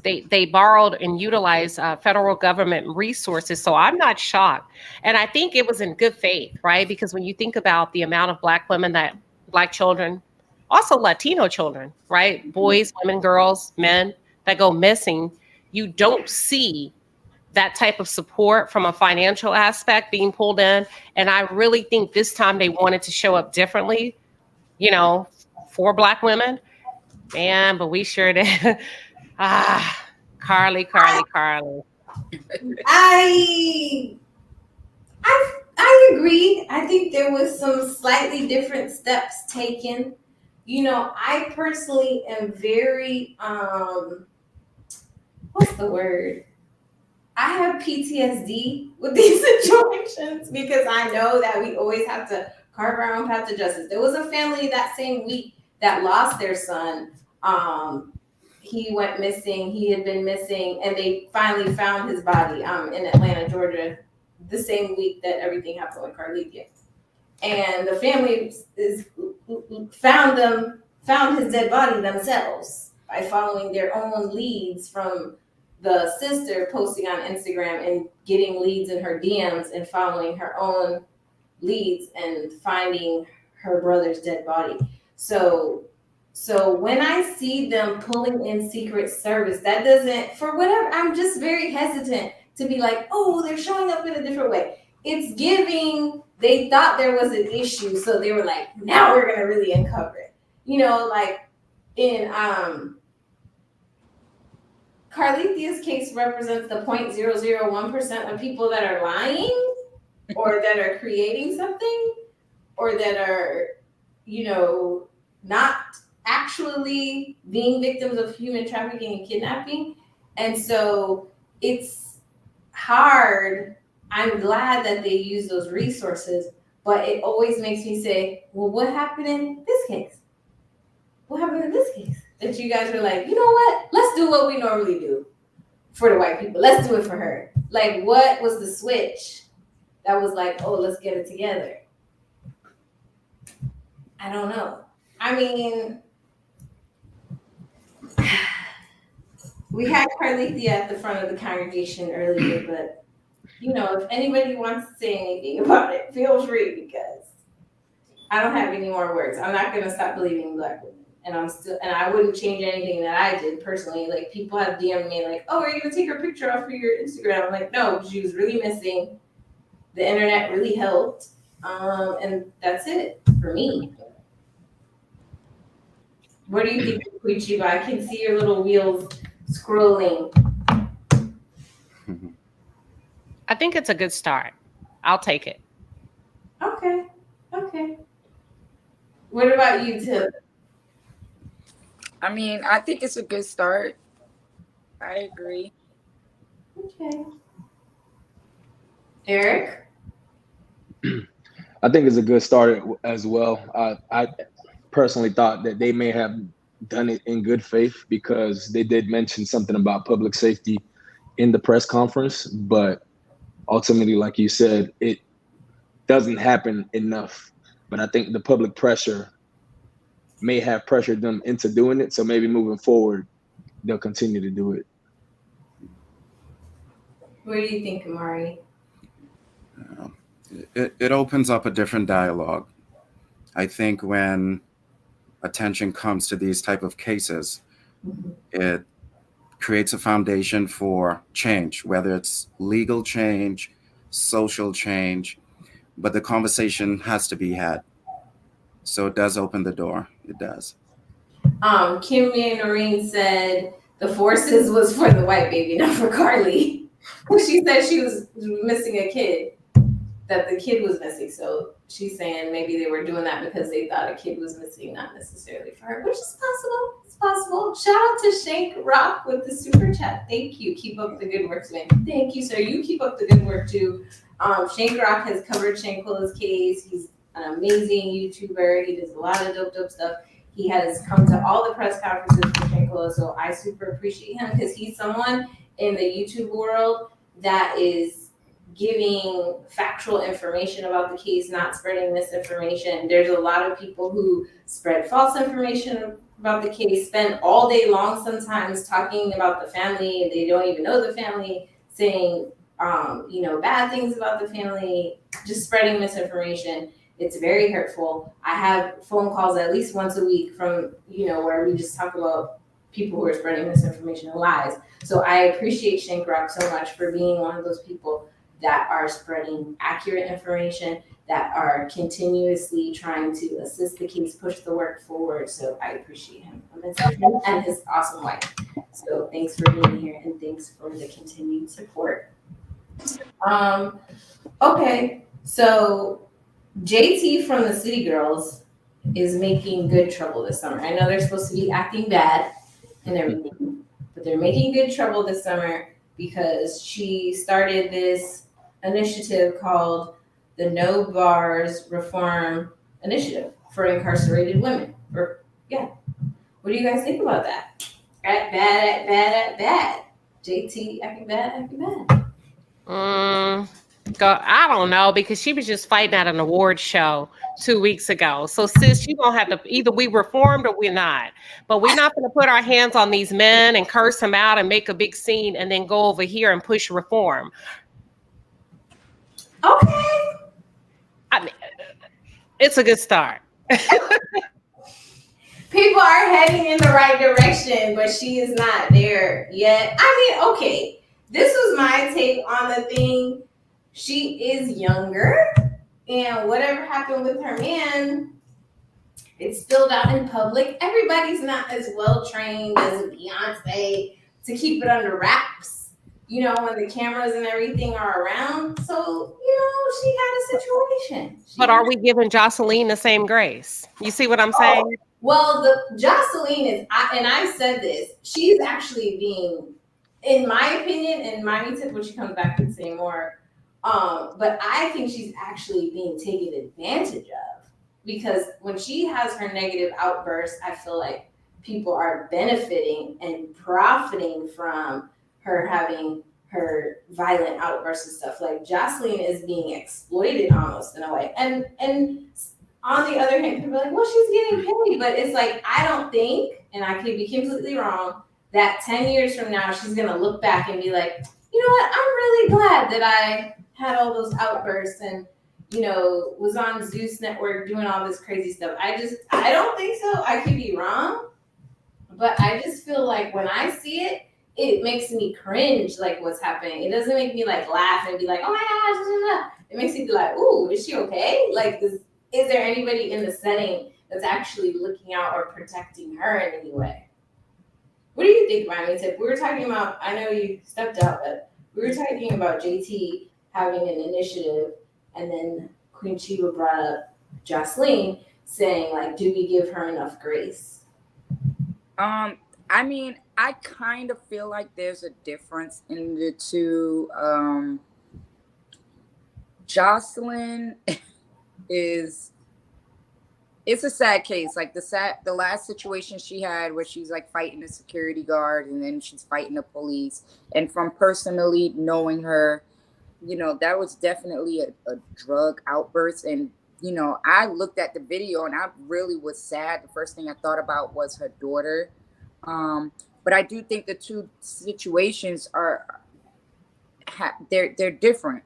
They borrowed and utilized federal government resources. So I'm not shocked. And I think it was in good faith, right? Because when you think about the amount of Black women, Black children, also Latino children, right? Boys, women, girls, men that go missing, you don't see that type of support from a financial aspect being pulled in. And I really think this time they wanted to show up differently, for Black women. Man, but we sure did. Carly. I agree. I think there was some slightly different steps taken. I personally am very what's the word? I have PTSD with these situations because I know that we always have to carve our own path to justice. There was a family that same week that lost their son. He went missing. He had been missing, and they finally found his body in Atlanta, Georgia, the same week that everything happened with Carlithia. And the family found his dead body themselves by following their own leads from the sister posting on Instagram and getting leads in her DMs and following her own leads and finding her brother's dead body. So when I see them pulling in Secret Service, that doesn't, for whatever, I'm just very hesitant to be like, oh, they're showing up in a different way. It's giving, they thought there was an issue, so they were like, now we're gonna really uncover it. Like in Carlithia's case represents the 0.001% of people that are lying or that are creating something or that are, not actually being victims of human trafficking and kidnapping. And so it's hard. I'm glad that they use those resources, but it always makes me say, well, what happened in this case? What happened in this case? That you guys are like, you know what? Let's do what we normally do for the white people. Let's do it for her. Like, what was the switch that was like, oh, let's get it together? I don't know. I mean, we had Carlithia at the front of the congregation earlier, but if anybody wants to say anything about it, feel free, because I don't have any more words. I'm not gonna stop believing in Black women, and I wouldn't change anything that I did personally. Like, people have DM'd me like, "Oh, are you gonna take her picture off of your Instagram?" I'm like, no, she was really missing. The internet really helped, and that's it for me. What do you think, Kuichiba? I can see your little wheels scrolling. I think it's a good start. I'll take it. Okay. What about you, Tim? I mean, I think it's a good start. I agree. Okay. Eric? I think it's a good start as well. I personally thought that they may have done it in good faith because they did mention something about public safety in the press conference, but ultimately, like you said, it doesn't happen enough. But I think the public pressure may have pressured them into doing it. So maybe moving forward, they'll continue to do it. What do you think, Amari? It opens up a different dialogue. I think when attention comes to these type of cases, it creates a foundation for change, whether it's legal change, social change, but the conversation has to be had. So it does open the door. It does. Kim Mae Noreen said the forces was for the white baby, not for Carly. She said she was missing a kid, that the kid was missing. So she's saying maybe they were doing that because they thought a kid was missing, not necessarily for her, which is possible. It's possible. Shout out to Shank Rock with the super chat. Thank you. Keep up the good work, man. Thank you, sir. You keep up the good work too. Shank Rock has covered Shankula's case. He's an amazing YouTuber. He does a lot of dope stuff. He has come to all the press conferences for Shankula, so I super appreciate him because he's someone in the YouTube world that is giving factual information about the case, not spreading misinformation. There's a lot of people who spread false information about the case, spend all day long sometimes talking about the family, and they don't even know the family, saying bad things about the family, just spreading misinformation. It's very hurtful. I have phone calls at least once a week from, where we just talk about people who are spreading misinformation and lies. So I appreciate Shank Rock so much for being one of those people that are spreading accurate information, that are continuously trying to assist the case, push the work forward. So I appreciate him and his awesome wife. So thanks for being here and thanks for the continued support. Okay, so JT from the City Girls is making good trouble this summer. I know they're supposed to be acting bad and everything, but they're making good trouble this summer because she started this initiative called the No Bars Reform Initiative for incarcerated women. What do you guys think about that? Act bad. JT acting bad. I don't know, because she was just fighting at an award show 2 weeks ago. So sis, you gonna have to either we reformed or we're not. But we're not gonna put our hands on these men and curse them out and make a big scene and then go over here and push reform. Okay. I mean, it's a good start. People are heading in the right direction, but she is not there yet. I mean, okay, this was my take on the thing. She is younger, and whatever happened with her man, it's spilled out in public. Everybody's not as well trained as Beyonce to keep it under wraps, when the cameras and everything are around. So, she had a situation. But are we giving Jocelyn the same grace? You see what I'm saying? Well, the Jocelyn is, and I've said this, she's actually being, in my opinion, and Miami Tip, when she comes back, can say more. But I think she's actually being taken advantage of, because when she has her negative outbursts, I feel like people are benefiting and profiting from her having her violent outbursts and stuff. Like Jocelyn is being exploited almost in a way. And on the other hand, people are like, well, she's getting paid. But it's like, I don't think, and I could be completely wrong, that 10 years from now, she's going to look back and be like, you know what, I'm really glad that I had all those outbursts and, was on Zeus Network doing all this crazy stuff. I don't think so. I could be wrong. But I just feel like when I see it, it makes me cringe, like what's happening. It doesn't make me like laugh and be like, oh my gosh. It makes me be like, ooh, is she okay? Like, is there anybody in the setting that's actually looking out or protecting her in any way? What do you think, Miami Tip? We were talking about, I know you stepped out, but we were talking about JT having an initiative, and then Queen Chiba brought up Jocelyn saying, like, do we give her enough grace? I mean, I kind of feel like there's a difference in the two. Jocelyn it's a sad case. Like the last situation she had where she's like fighting a security guard and then she's fighting the police. And from personally knowing her, that was definitely a drug outburst. And, I looked at the video and I really was sad. The first thing I thought about was her daughter. But I do think the two situations they're different.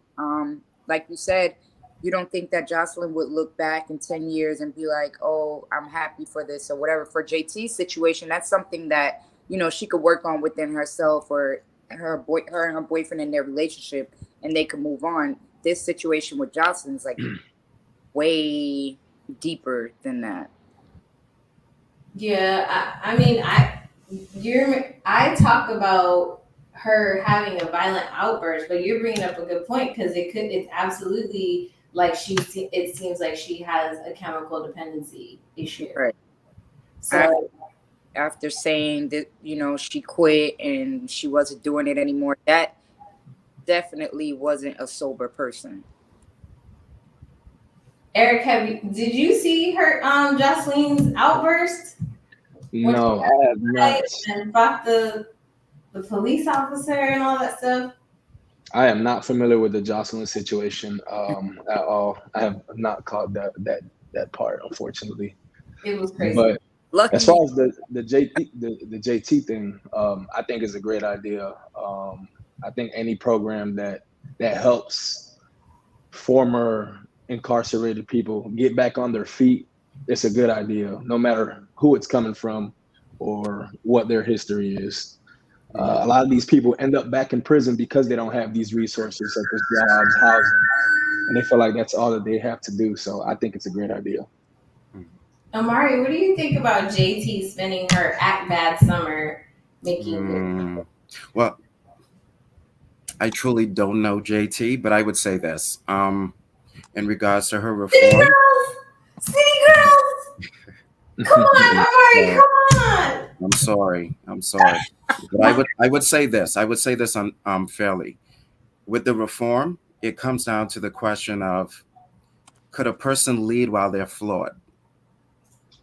Like you said, you don't think that Jocelyn would look back in 10 years and be like, oh, I'm happy for this or whatever. For JT's situation, that's something that, she could work on within herself, or her and her boyfriend in their relationship, and they could move on. this situation with Jocelyn is like way deeper than that. Yeah, I talk about her having a violent outburst, but you're bringing up a good point because it's absolutely like it seems like she has a chemical dependency issue. Right. So After saying that, she quit and she wasn't doing it anymore, that definitely wasn't a sober person. Eric, did you see her Jocelyn's outburst? No, I have not. And fuck the police officer and all that stuff. I am not familiar with the Jocelyn situation at all. I have not caught that part, unfortunately. It was crazy. But Lucky. as far as the JT thing, I think is a great idea. I think any program that helps former incarcerated people get back on their feet, it's a good idea, no matter who it's coming from or what their history is. A lot of these people end up back in prison because they don't have these resources such as jobs, housing, and they feel like that's all that they have to do. So I think it's a great idea. Amari, what do you think about JT spending her Act Bad summer making Well, I truly don't know JT, but I would say this. In regards to her reform. City girls! Come on, Amari, come on! I'm sorry. But I would say this. I would say this fairly. With the reform, it comes down to the question of, could a person lead while they're flawed?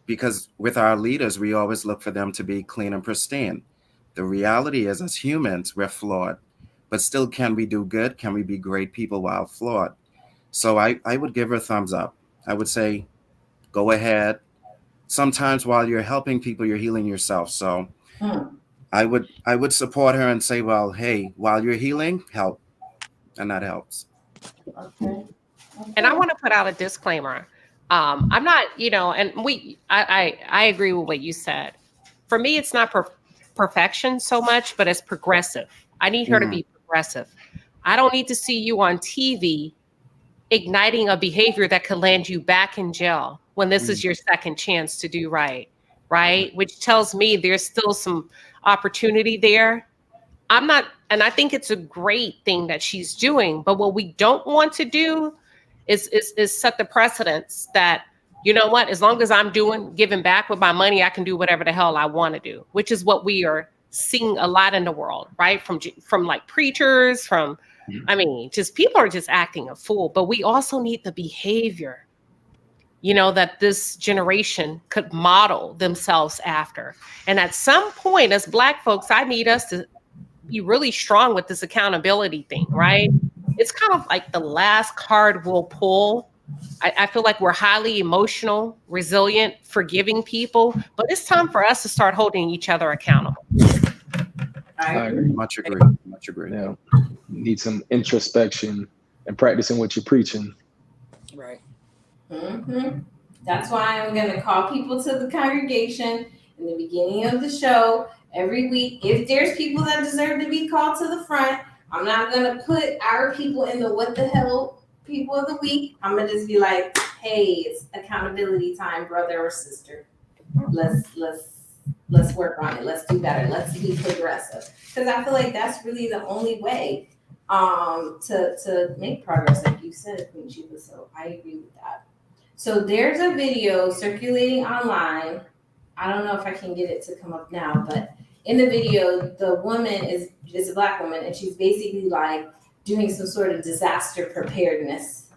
Because with our leaders, we always look for them to be clean and pristine. The reality is, as humans, we're flawed. But still, can we do good? Can we be great people while flawed? So I would give her a thumbs up. I would say, go ahead. Sometimes while you're helping people, you're healing yourself. So I would support her and say, well, hey, while you're healing, help. And that helps. Okay. And I want to put out a disclaimer. I'm not, and I agree with what you said. For me, it's not perfection so much, but it's progressive. I need her to be progressive. I don't need to see you on TV igniting a behavior that could land you back in jail when this is your second chance to do right? Which tells me there's still some opportunity there. And I think it's a great thing that she's doing, but what we don't want to do is set the precedence that, you know what, as long as I'm giving back with my money, I can do whatever the hell I want to do, which is what we are seeing a lot in the world, right? From like preachers, just people are just acting a fool, but we also need the behavior, that this generation could model themselves after. And at some point as Black folks, I need us to be really strong with this accountability thing, right? It's kind of like the last card we'll pull. I feel like we're highly emotional, resilient, forgiving people, but it's time for us to start holding each other accountable. I agree. Much agree. Yeah. Need some introspection and practicing what you're preaching. Right. That's why I'm going to call people to the congregation in the beginning of the show every week. If there's people that deserve to be called to the front, I'm not going to put our people in the what the hell people of the week. I'm going to just be like, hey, it's accountability time, brother or sister. Let's work on it. Let's do better. Let's be progressive. Because I feel like that's really the only way to make progress, like you said, Queen Sheba. So I agree with that. So there's a video circulating online. I don't know if I can get it to come up now, but in the video, the woman is a Black woman, and she's basically like doing some sort of disaster preparedness.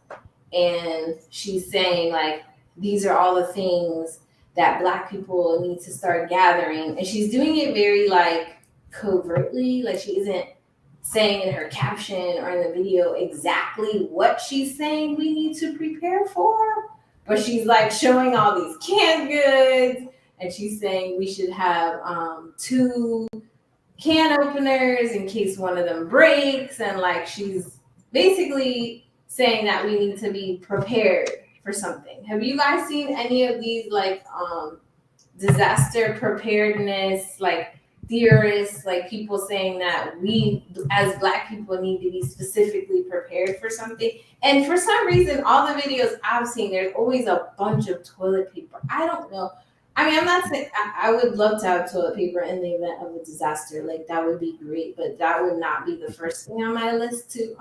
And she's saying like, these are all the things that Black people need to start gathering. And she's doing it very like covertly, like she isn't saying in her caption or in the video exactly what she's saying we need to prepare for, but she's like showing all these canned goods, and she's saying we should have 2 can openers in case one of them breaks, and like she's basically saying that we need to be prepared for something. Have you guys seen any of these like disaster preparedness like theorists, like people saying that we as Black people need to be specifically prepared for something. And for some reason, all the videos I've seen, there's always a bunch of toilet paper. I don't know. I mean, I'm not saying I would love to have toilet paper in the event of a disaster. Like that would be great, but that would not be the first thing on my list to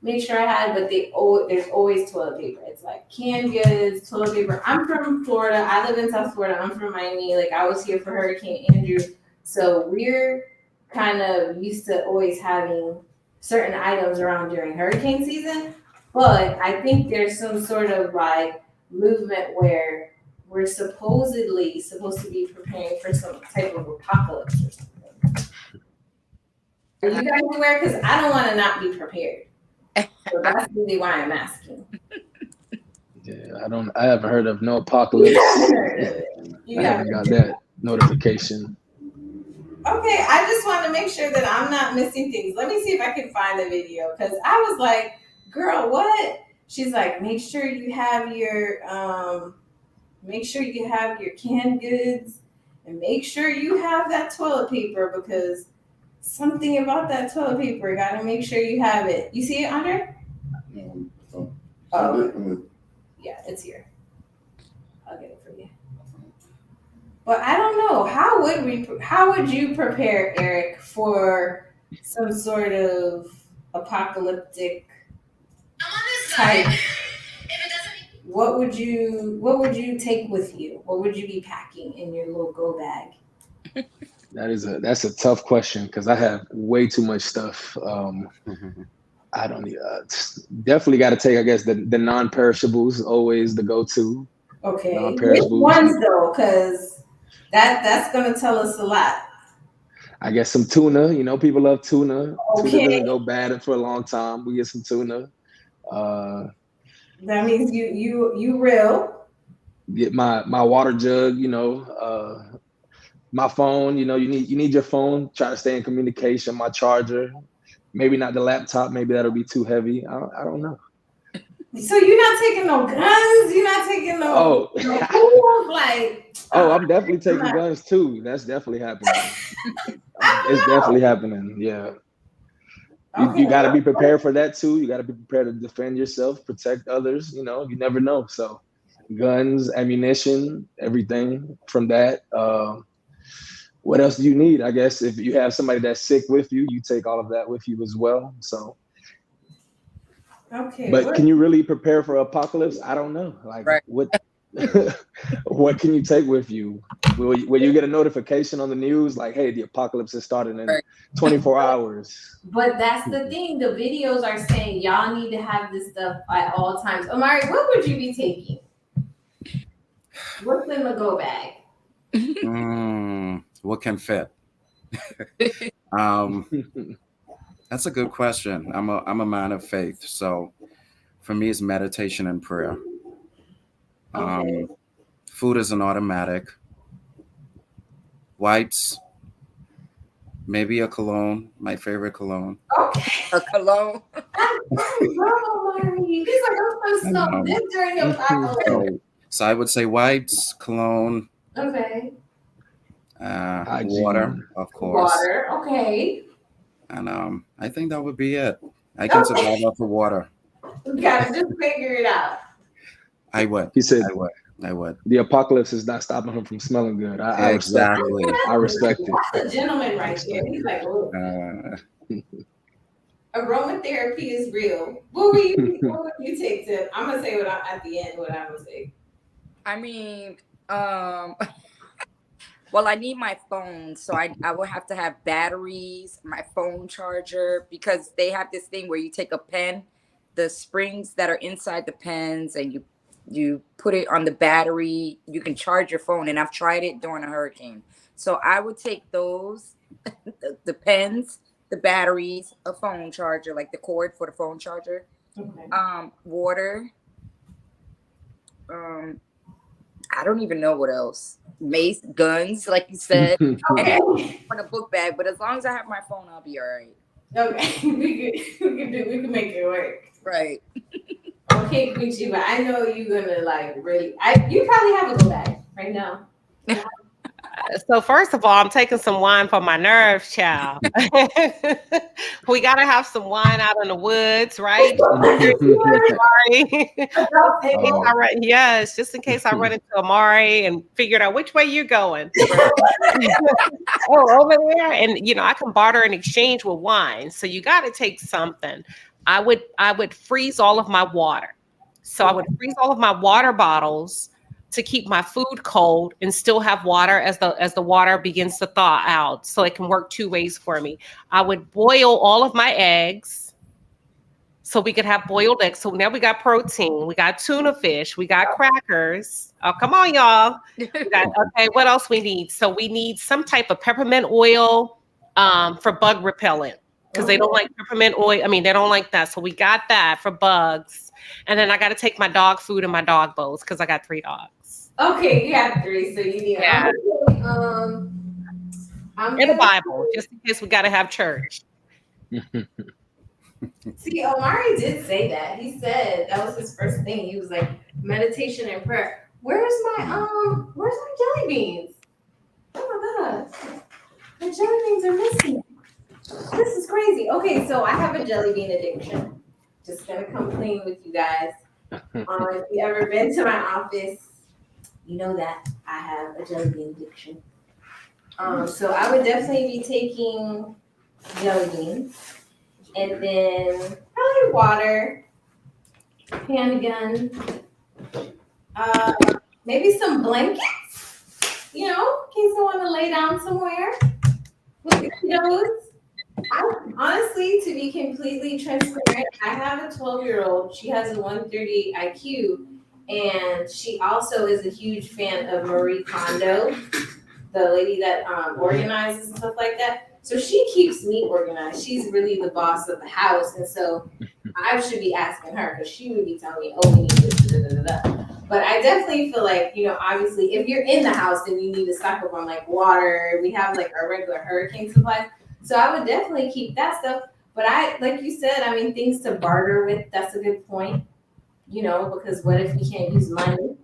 make sure I had. But there's always toilet paper. It's like canned goods, toilet paper. I'm from Florida. I live in South Florida. I'm from Miami. Like I was here for Hurricane Andrew. So we're kind of used to always having certain items around during hurricane season, but I think there's some sort of like movement where we're supposedly supposed to be preparing for some type of apocalypse or something. Are you guys aware? Because I don't want to not be prepared. So that's really why I'm asking. Yeah, I haven't heard of no apocalypse. I haven't got that notification. Okay, I just want to make sure that I'm not missing things. Let me see if I can find the video because I was like, "Girl, what?" She's like, "Make sure you have your canned goods, and make sure you have that toilet paper because something about that toilet paper. Got to make sure you have it. You see it, Andre? Oh, yeah, it's here. I'll get it for you." But I don't know. How would you prepare, Eric, for some sort of apocalyptic type? What would you take with you? What would you be packing in your little go bag? That's a tough question because I have way too much stuff. I don't need. Definitely got to take. I guess the non-perishables always the go-to. Okay, which Non-perishables. ones though? Because that's gonna tell us a lot. I guess some tuna. You know, people love tuna. Okay. Tuna doesn't go bad for a long time. We get some tuna. That means you real. Get my water jug. You know, my phone. You know, you need your phone. Try to stay in communication. My charger. Maybe not the laptop. Maybe that'll be too heavy. I don't know. So you're not taking no guns? You're not taking no tools? Like I'm definitely taking guns too. That's definitely happening. It's definitely happening. Yeah. You got to be prepared for that too. You got to be prepared to defend yourself, protect others. You know, you never know. So guns, ammunition, everything from that. What else do you need? I guess if you have somebody that's sick with you, you take all of that with you as well. So. Okay. But can you really prepare for apocalypse? I don't know. Like what what can you take with you? Will you get a notification on the news like, hey, the apocalypse is starting in 24 hours? But that's the thing. The videos are saying y'all need to have this stuff at all times. Omari, what would you be taking? What's in the go bag? What can fit? That's a good question. I'm a man of faith, so for me, it's meditation and prayer. Okay. Food is an automatic. Wipes, maybe a cologne, my favorite cologne. Okay. A cologne. He's like, I'm supposed to live during the apocalypse. So I would say wipes, cologne. Okay. Water, of course. Water, okay. And I think that would be it. I can survive off of water. We gotta just figure it out. I would. He said, I would. The apocalypse is not stopping him from smelling good. I respect it. I respect it. That's a gentleman right there. He's like, oh. Aromatherapy is real. What would you take, Tim? I'm gonna say at the end what I'm gonna say. I mean, well, I need my phone, so I will have to have batteries, my phone charger, because they have this thing where you take a pen, the springs that are inside the pens, and you put it on the battery. You can charge your phone, and I've tried it during a hurricane. So I would take those, the pens, the batteries, a phone charger, like the cord for the phone charger, water. I don't even know what else. Mace, guns, like you said. And for the book bag, but as long as I have my phone, I'll be all right. Okay, we can make it work. Right. Okay, Gucci, but I know you're gonna like really. You probably have a go bag right now. So first of all, I'm taking some wine for my nerves, child. We gotta have some wine out in the woods, right? Yes, just in case I run into Amari and figured out which way you're going. Oh, over there, and I can barter and exchange with wine. So you got to take something. I would freeze all of my water. So I would freeze all of my water bottles to keep my food cold and still have water as the water begins to thaw out. So it can work two ways for me. I would boil all of my eggs so we could have boiled eggs. So now we got protein, we got tuna fish, we got crackers. Oh, come on, y'all. Okay, what else we need? So we need some type of peppermint oil for bug repellent because they don't like peppermint oil. I mean, they don't like that. So we got that for bugs. And then I got to take my dog food and my dog bowls because I got 3 dogs. Okay, you have 3, so you need and a Bible, just in case we got to have church. See, Omari did say that. He said that was his first thing. He was like, meditation and prayer. Where's my jelly beans? Oh my God. The jelly beans are missing. This is crazy. Okay, so I have a jelly bean addiction. Just gonna come clean with you guys. If you ever been to my office, you know that I have a jelly bean addiction. So I would definitely be taking jelly beans. And then probably water, handgun, maybe some blankets, in case I want to lay down somewhere with the kiddos. Honestly, to be completely transparent, I have a 12-year-old. She has a 130 IQ, and she also is a huge fan of Marie Kondo, the lady that organizes and stuff like that. So she keeps me organized. She's really the boss of the house. And so I should be asking her because she would be telling me, oh, we need this, da, da, da, da. But I definitely feel like, obviously, if you're in the house, then you need to stock up on like water. We have like our regular hurricane supplies. So I would definitely keep that stuff. But like you said, things to barter with, that's a good point, because what if we can't use money?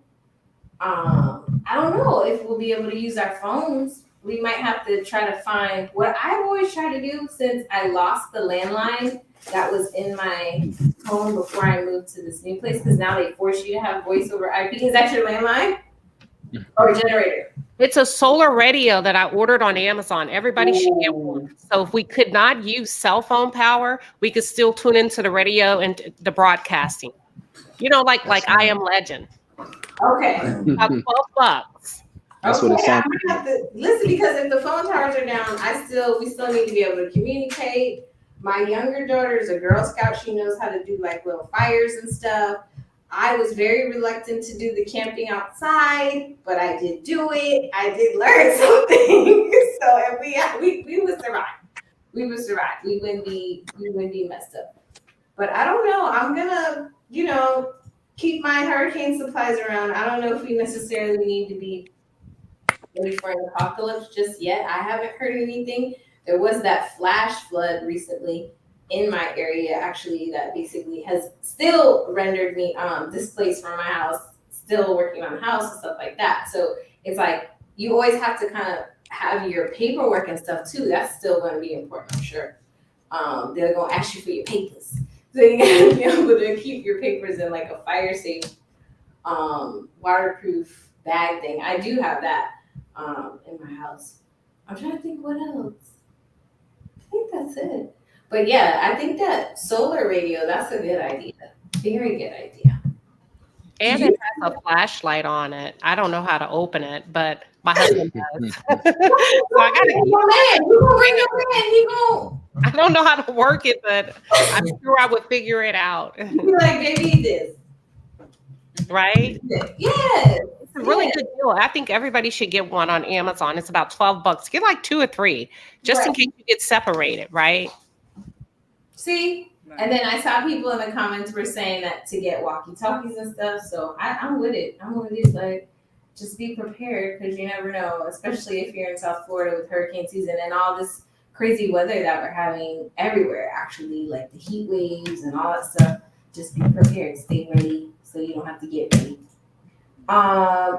I don't know if we'll be able to use our phones. We might have to try to find what I've always tried to do since I lost the landline that was in my home before I moved to this new place, because now they force you to have voice over IP. Is that your landline or a generator? It's a solar radio that I ordered on Amazon. Everybody should get one. So if we could not use cell phone power, we could still tune into the radio and the broadcasting. Like I Am Legend. Okay. About $12. That's what it sounds I'm gonna have to listen, because if the phone towers are down, we still need to be able to communicate. My younger daughter is a Girl Scout. She knows how to do like little fires and stuff. I was very reluctant to do the camping outside, but I did do it. I did learn something. So if we would survive. We would survive. We wouldn't be messed up. But I don't know. I'm gonna, keep my hurricane supplies around. I don't know if we necessarily need to be ready for an apocalypse just yet. I haven't heard anything. There was that flash flood recently in my area, actually, that basically has still rendered me displaced from my house, still working on the house and stuff like that. So it's like you always have to kind of have your paperwork and stuff too. That's still going to be important, I'm sure. They're going to ask you for your papers. So you got to be able to keep your papers in like a fire safe, waterproof bag thing. I do have that in my house. I'm trying to think what else. I think that's it. But yeah, I think that solar radio, that's a good idea. Very good idea. And it has a flashlight on it. I don't know how to open it, but my husband does. So I don't know how to work it, but I'm sure I would figure it out. You're like, baby, this. Right? Yes. It's a really good deal. I think everybody should get one on Amazon. It's about $12. Get like 2 or 3, just in case you get separated, right? See? And then I saw people in the comments were saying that to get walkie-talkies and stuff. So I'm with it. Like, just be prepared, because you never know, especially if you're in South Florida with hurricane season and all this crazy weather that we're having everywhere, actually, like the heat waves and all that stuff. Just be prepared. Stay ready so you don't have to get ready.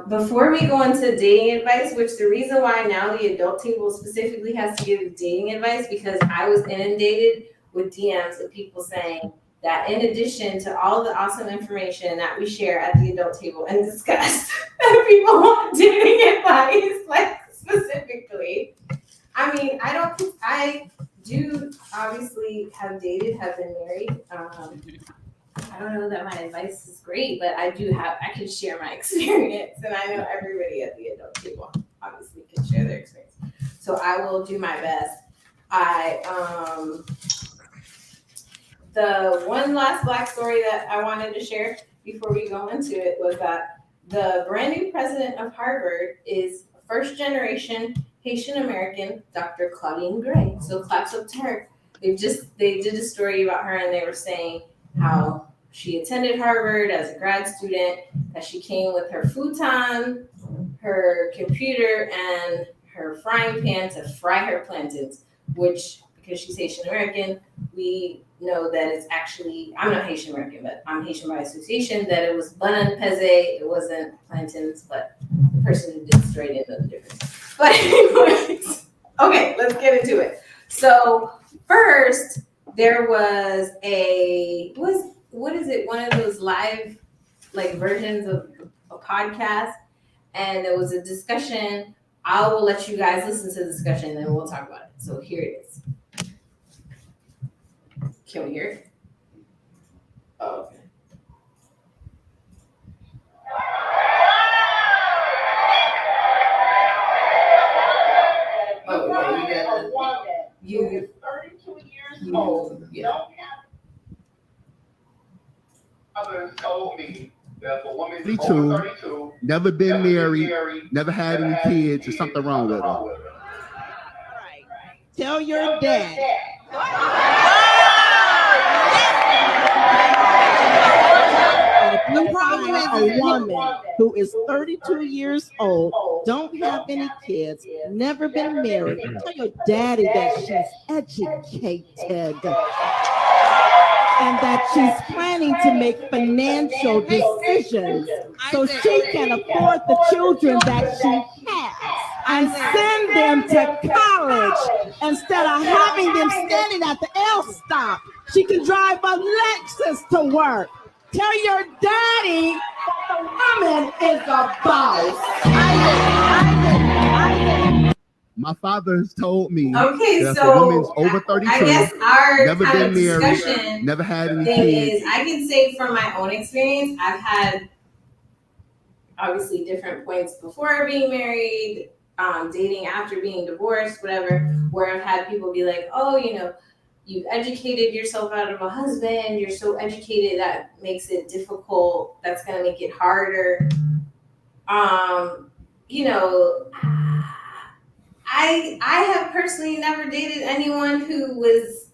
Before we go into dating advice, which the reason why now the adult table specifically has to give dating advice, because I was inundated with DMs of people saying that in addition to all the awesome information that we share at the adult table and discuss, that people want dating advice, like specifically. I mean, I do obviously have dated, have been married. I don't know that my advice is great, but I can share my experience, and I know everybody at the adult table obviously can share their experience. So I will do my best. The one last Black story that I wanted to share before we go into it was that the brand new president of Harvard is first generation Haitian American, Dr. Claudine Gray. So claps up to her. They did a story about her, and they were saying how she attended Harvard as a grad student, that she came with her futon, her computer, and her frying pan to fry her plantains, which, because she's Haitian American, we know that it's actually, I'm not Haitian American, but I'm Haitian by association, that it was bun peze, it wasn't plantains, but the person who did straight in know the difference. But anyways, okay, let's get into it. So first, there was what is it? One of those live versions of a podcast, and there was a discussion. I will let you guys listen to the discussion, and then we'll talk about it. So here it is. Can we hear it? Oh, okay. Oh, okay. You 32 years old. Yeah. Others told me that a woman 32, never been married, never had any kids, there's something wrong with her. Right. Tell your dad. If you find a woman who is 32 years old, don't have any kids, never been married, tell your daddy that she's educated and that she's planning to make financial decisions so she can afford the children that she has and send them to college instead of having them standing at the L stop. She can drive a Lexus to work. Tell your daddy that the woman is a boss. My father has told me okay, that so if a woman's over 32, I guess our never kind been of married, discussion never had any thing kids. is, I can say from my own experience, I've had obviously different points before being married, dating after being divorced, whatever, where I've had people be like, oh, you've educated yourself out of a husband, you're so educated that makes it difficult, that's going to make it harder. I have personally never dated anyone who was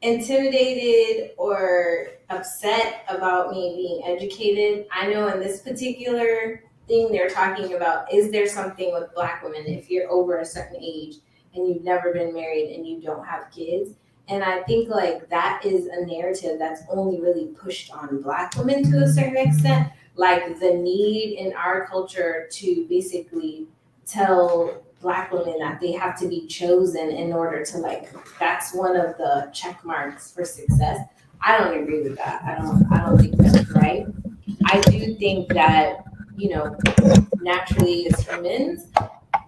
intimidated or upset about me being educated. I know in this particular thing they're talking about, is there something with Black women if you're over a certain age and you've never been married and you don't have kids? And I think that is a narrative that's only really pushed on Black women to a certain extent. The need in our culture to basically tell Black women that they have to be chosen in order to that's one of the check marks for success. I don't agree with that. I don't think that's right. I do think that, naturally as humans,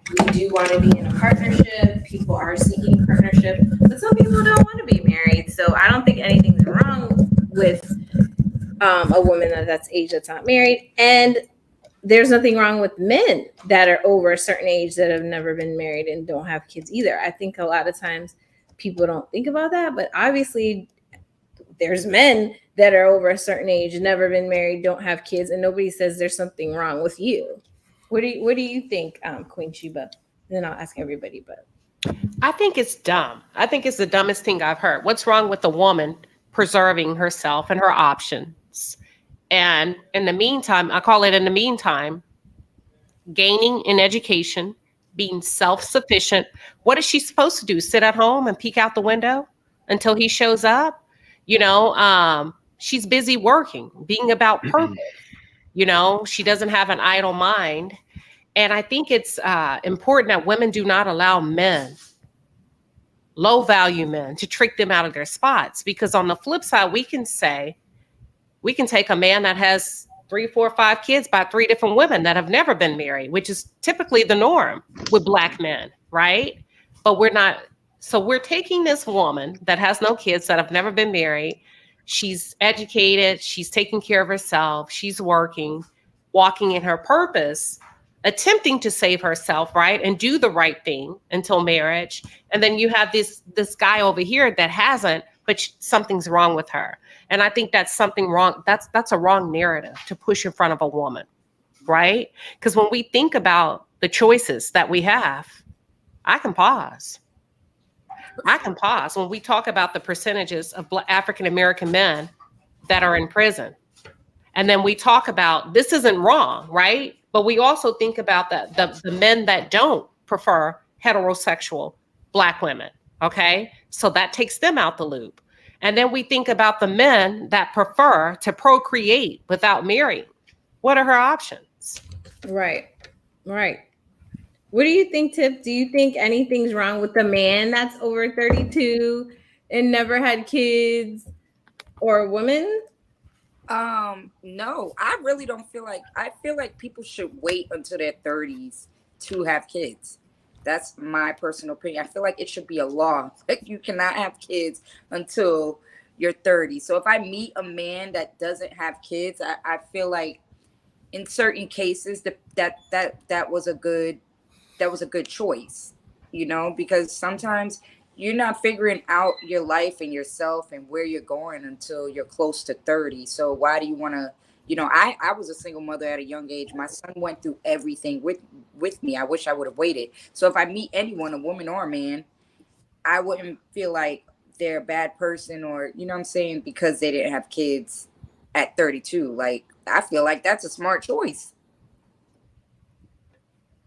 we do want to be in a partnership. People are seeking partnership, but some people don't want to be married. So I don't think anything's wrong with a woman that's age that's not married. And there's nothing wrong with men that are over a certain age that have never been married and don't have kids either. I think a lot of times people don't think about that, but obviously there's men that are over a certain age, never been married, don't have kids, and nobody says there's something wrong with you. What do you think, Queen Sheba? Then I'll ask everybody, but I think it's dumb. I think it's the dumbest thing I've heard. What's wrong with a woman preserving herself and her options? And in the meantime, I call it in the meantime, gaining in education, being self-sufficient. What is she supposed to do? Sit at home and peek out the window until he shows up? She's busy working, being about purpose. You know, she doesn't have an idle mind. And I think it's important that women do not allow men, low value men, to trick them out of their spots. Because on the flip side, we can take a man that has 3, 4, 5 kids by 3 different women that have never been married, which is typically the norm with Black men, right? But we're not. So we're taking this woman that has no kids, that have never been married. She's educated. She's taking care of herself. She's working, walking in her purpose, attempting to save herself, right? And do the right thing until marriage. And then you have this guy over here that hasn't, but something's wrong with her. And I think that's something wrong. That's a wrong narrative to push in front of a woman, right? Because when we think about the choices that we have, I can pause. When we talk about the percentages of African American men that are in prison. And then we talk about, this isn't wrong, right? But we also think about the men that don't prefer heterosexual Black women, okay? So that takes them out the loop. And then we think about the men that prefer to procreate without marrying. What are her options? Right. What do you think, Tiff? Do you think anything's wrong with the man that's over 32 and never had kids, or a woman? No, I really don't feel like, I feel like people should wait until their 30s to have kids. That's my personal opinion. I feel like it should be a law. Like, you cannot have kids until you're 30. So if I meet a man that doesn't have kids, I feel like in certain cases that was a good choice, you know, because sometimes you're not figuring out your life and yourself and where you're going until you're close to 30. So why do you want to, you know, I was a single mother at a young age. My son went through everything with me. I wish I would have waited. So if I meet anyone, a woman or a man, I wouldn't feel like they're a bad person, or, you know what I'm saying, because they didn't have kids at 32. Like, I feel like that's a smart choice.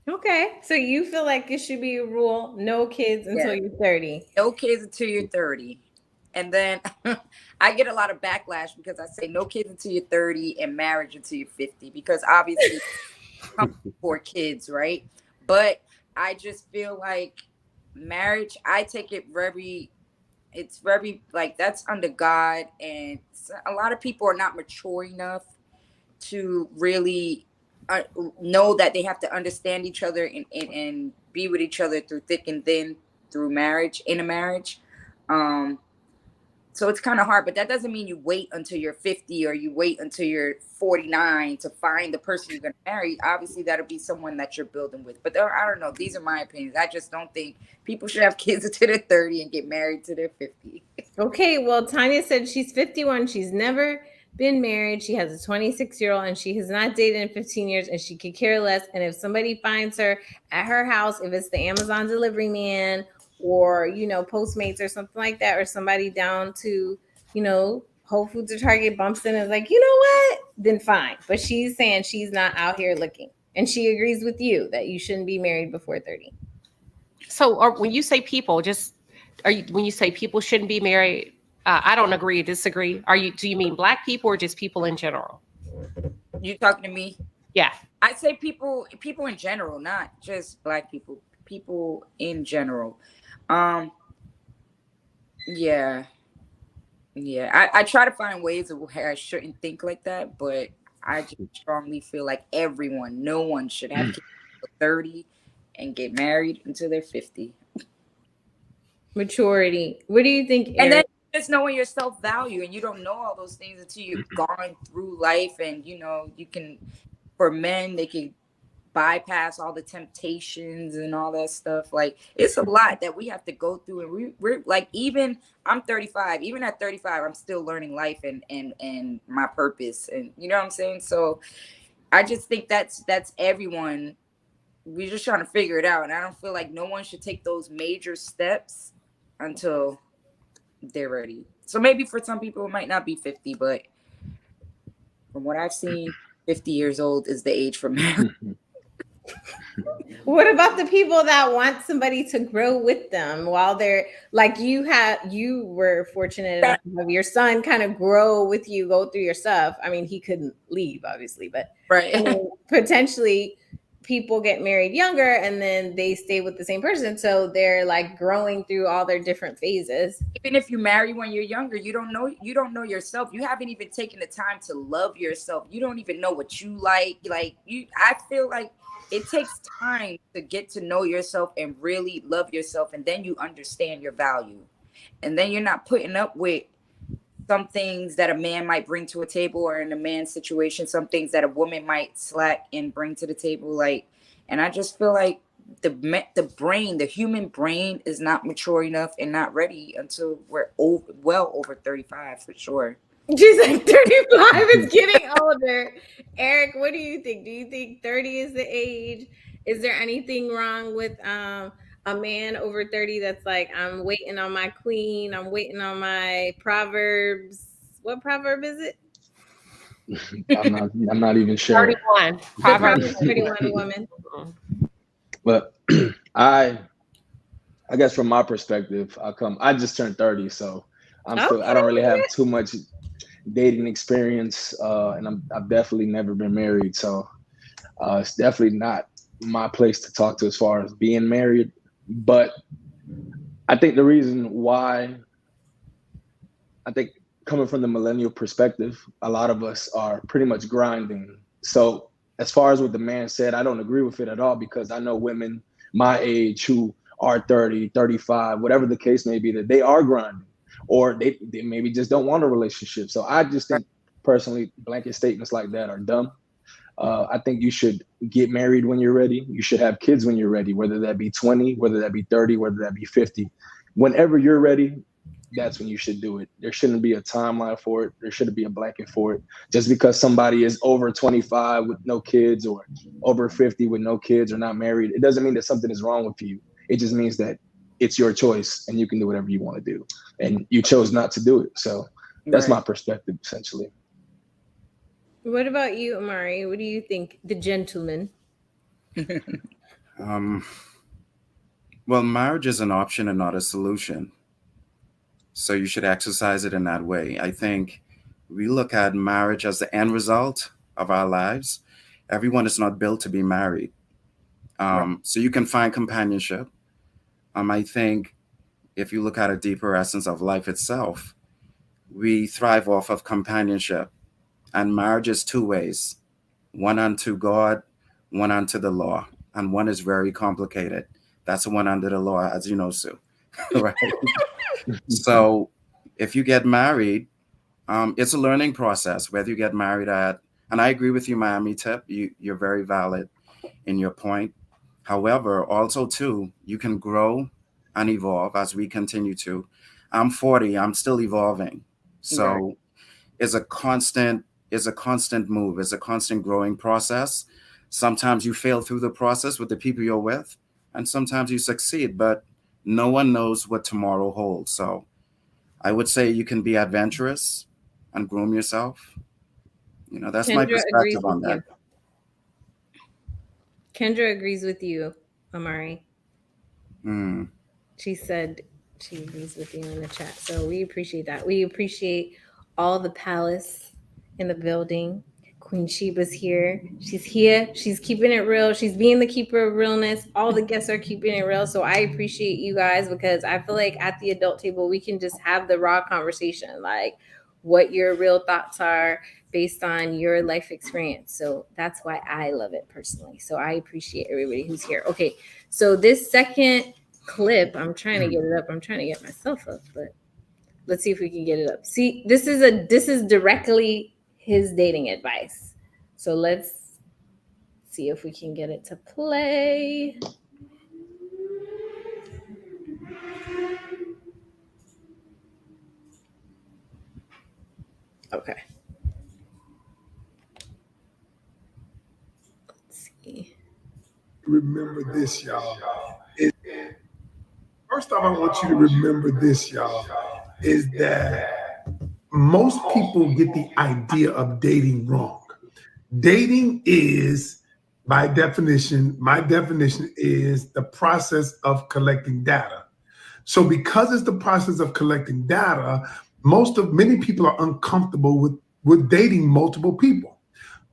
Okay, so you feel like it should be a rule: no kids until you're 30. No kids until you're 30. And then I get a lot of backlash because I say no kids until you're 30 and marriage until you're 50, because obviously for kids, right? But I just feel like marriage, I take it it's very like, that's under God, and a lot of people are not mature enough to really know that they have to understand each other and be with each other through thick and thin, through marriage, in a marriage. So it's kind of hard, but that doesn't mean you wait until you're 50 or you wait until you're 49 to find the person you're going to marry. Obviously, that'll be someone that you're building with. But I don't know. These are my opinions. I just don't think people should have kids until they're 30 and get married to their 50. Okay, well, Tanya said she's 51. She's never been married. She has a 26-year-old and she has not dated in 15 years, and she could care less. And if somebody finds her at her house, if it's the Amazon delivery man or, you know, Postmates or something like that, or somebody down to, you know, Whole Foods or Target bumps in and is like, you know what, then fine. But she's saying she's not out here looking. And she agrees with you that you shouldn't be married before 30. So when you say people, when you say people shouldn't be married, I don't agree, disagree. Do you mean Black people or just people in general? You talking to me? Yeah. I say people in general, not just Black people, people in general. Yeah. I try to find ways of where I shouldn't think like that, but I just strongly feel like no one should have kids until 30 and get married until they're 50. Maturity. What do you think, Eric? And then just knowing your self-value, and you don't know all those things until you've gone through life. And, you know, for men, they can bypass all the temptations and all that stuff. Like, it's a lot that we have to go through, and we're like, even I'm 35, even at 35 I'm still learning life and my purpose, and you know what I'm saying. So I just think that's everyone. We're just trying to figure it out, and I don't feel like no one should take those major steps until they're ready. So maybe for some people it might not be 50, but from what I've seen, 50 years old is the age for marriage. What about the people that want somebody to grow with them while they're like you were fortunate enough to have your son kind of grow with you, go through your stuff. I mean, he couldn't leave, obviously, but Right. I mean, potentially people get married younger and then they stay with the same person. So they're like growing through all their different phases. Even if you marry when you're younger, you don't know yourself. You haven't even taken the time to love yourself. You don't even know what you like. I feel like it takes time to get to know yourself and really love yourself, and then you understand your value. And then you're not putting up with some things that a man might bring to a table, or in a man's situation, some things that a woman might slack and bring to the table. And I just feel like the human brain is not mature enough and not ready until we're well over 35 for sure. She's like 35 is getting older. Eric, what do you think? Do you think 30 is the age? Is there anything wrong with a man over 30 that's like, I'm waiting on my queen, I'm waiting on my Proverbs? What proverb is it? I'm not even sure. 31. Proverbs 31 woman. But I guess from my perspective, I just turned 30, so I don't really have too much dating experience, and I've definitely never been married, so it's definitely not my place to talk to as far as being married. But I think the reason why, I think coming from the millennial perspective, a lot of us are pretty much grinding. So as far as what the man said, I don't agree with it at all, because I know women my age who are 30, 35, whatever the case may be, that they are grinding, or they maybe just don't want a relationship. So I just think personally, blanket statements like that are dumb. I think you should get married when you're ready. You should have kids when you're ready, whether that be 20, whether that be 30, whether that be 50. Whenever you're ready, that's when you should do it. There shouldn't be a timeline for it. There shouldn't be a blanket for it. Just because somebody is over 25 with no kids, or over 50 with no kids, or not married, it doesn't mean that something is wrong with you. It just means that it's your choice and you can do whatever you want to do. And you chose not to do it. So that's my perspective, essentially. What about you, Amari? What do you think, the gentleman? Well, marriage is an option and not a solution. So you should exercise it in that way. I think we look at marriage as the end result of our lives. Everyone is not built to be married. So you can find companionship. I think if you look at a deeper essence of life itself, we thrive off of companionship. And marriage is two ways: one unto God, one unto the law. And one is very complicated. That's the one under the law, as you know, Sue. Right? So if you get married, it's a learning process, whether you get married at, and I agree with you, Miami Tip, you're very valid in your point. However, also too, you can grow and evolve as we continue to. I'm 40, I'm still evolving. So it's a constant move, it's a constant growing process. Sometimes you fail through the process with the people you're with, and sometimes you succeed, but no one knows what tomorrow holds. So I would say you can be adventurous and groom yourself. That's my perspective on that. Kendra agrees with you, Amari. Mm. She said she agrees with you in the chat. So we appreciate that. We appreciate all the palace in the building. Queen Sheba's here. She's here. She's keeping it real. She's being the keeper of realness. All the guests are keeping it real. So I appreciate you guys, because I feel like at the adult table, we can just have the raw conversation, like what your real thoughts are based on your life experience. So that's why I love it personally. So I appreciate everybody who's here. Okay. So this second clip, I'm trying to get it up. I'm trying to get myself up, but let's see if we can get it up. See, this is directly his dating advice. So let's see if we can get it to play. Okay. Let's see. Remember this, y'all. First off, I want you to remember this, y'all, is that most people get the idea of dating wrong. Dating is my definition is the process of collecting data. So because it's the process of collecting data, many people are uncomfortable with dating multiple people.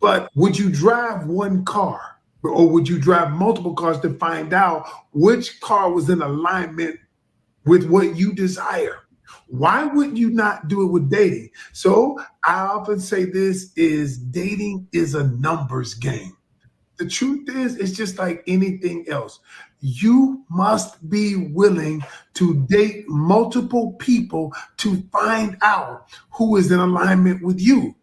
But would you drive one car, or would you drive multiple cars to find out which car was in alignment with what you desire? Why wouldn't you not do it with dating? So I often say dating is a numbers game. The truth is, it's just like anything else. You must be willing to date multiple people to find out who is in alignment with you.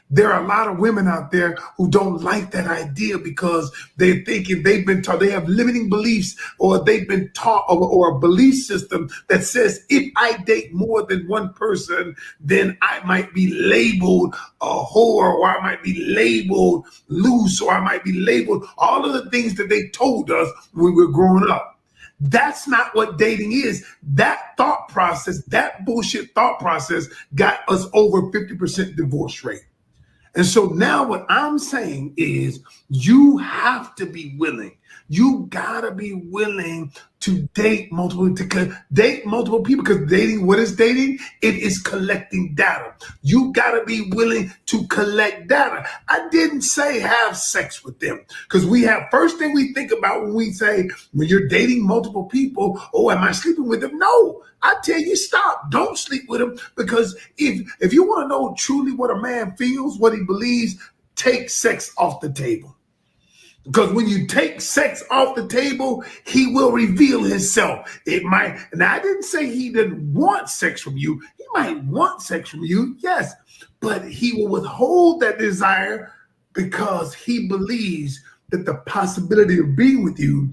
There are a lot of women out there who don't like that idea because they're thinking they've been taught, they have limiting beliefs, or they've been taught, or a belief system that says if I date more than one person, then I might be labeled a whore, or I might be labeled loose, or I might be labeled all of the things that they told us when we were growing up. That's not what dating is. That thought process, that bullshit thought process got us over 50% divorce rate. And so now what I'm saying is you have to be willing. You gotta be willing to date multiple people, because dating, what is dating? It is collecting data. You gotta be willing to collect data. I didn't say have sex with them, because first thing we think about when we say, when you're dating multiple people, oh, am I sleeping with them? No, I tell you, stop. Don't sleep with them, because if you want to know truly what a man feels, what he believes, take sex off the table. Because when you take sex off the table, he will reveal himself. Now I didn't say he didn't want sex from you. He might want sex from you, yes, but he will withhold that desire because he believes that the possibility of being with you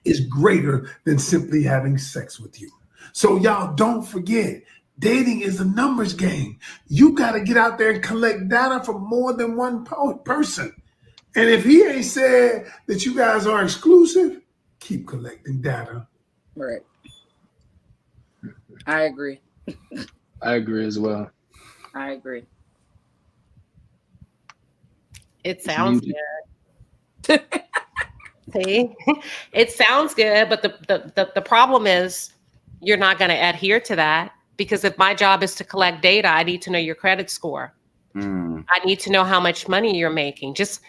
is greater than simply having sex with you. So y'all don't forget, dating is a numbers game. You got to get out there and collect data from more than one person. And if he ain't said that you guys are exclusive, keep collecting data. Right. I agree. I agree as well. I agree. It sounds good. See, it sounds good, but the problem is you're not going to adhere to that, because if my job is to collect data, I need to know your credit score. I need to know how much money you're making. Just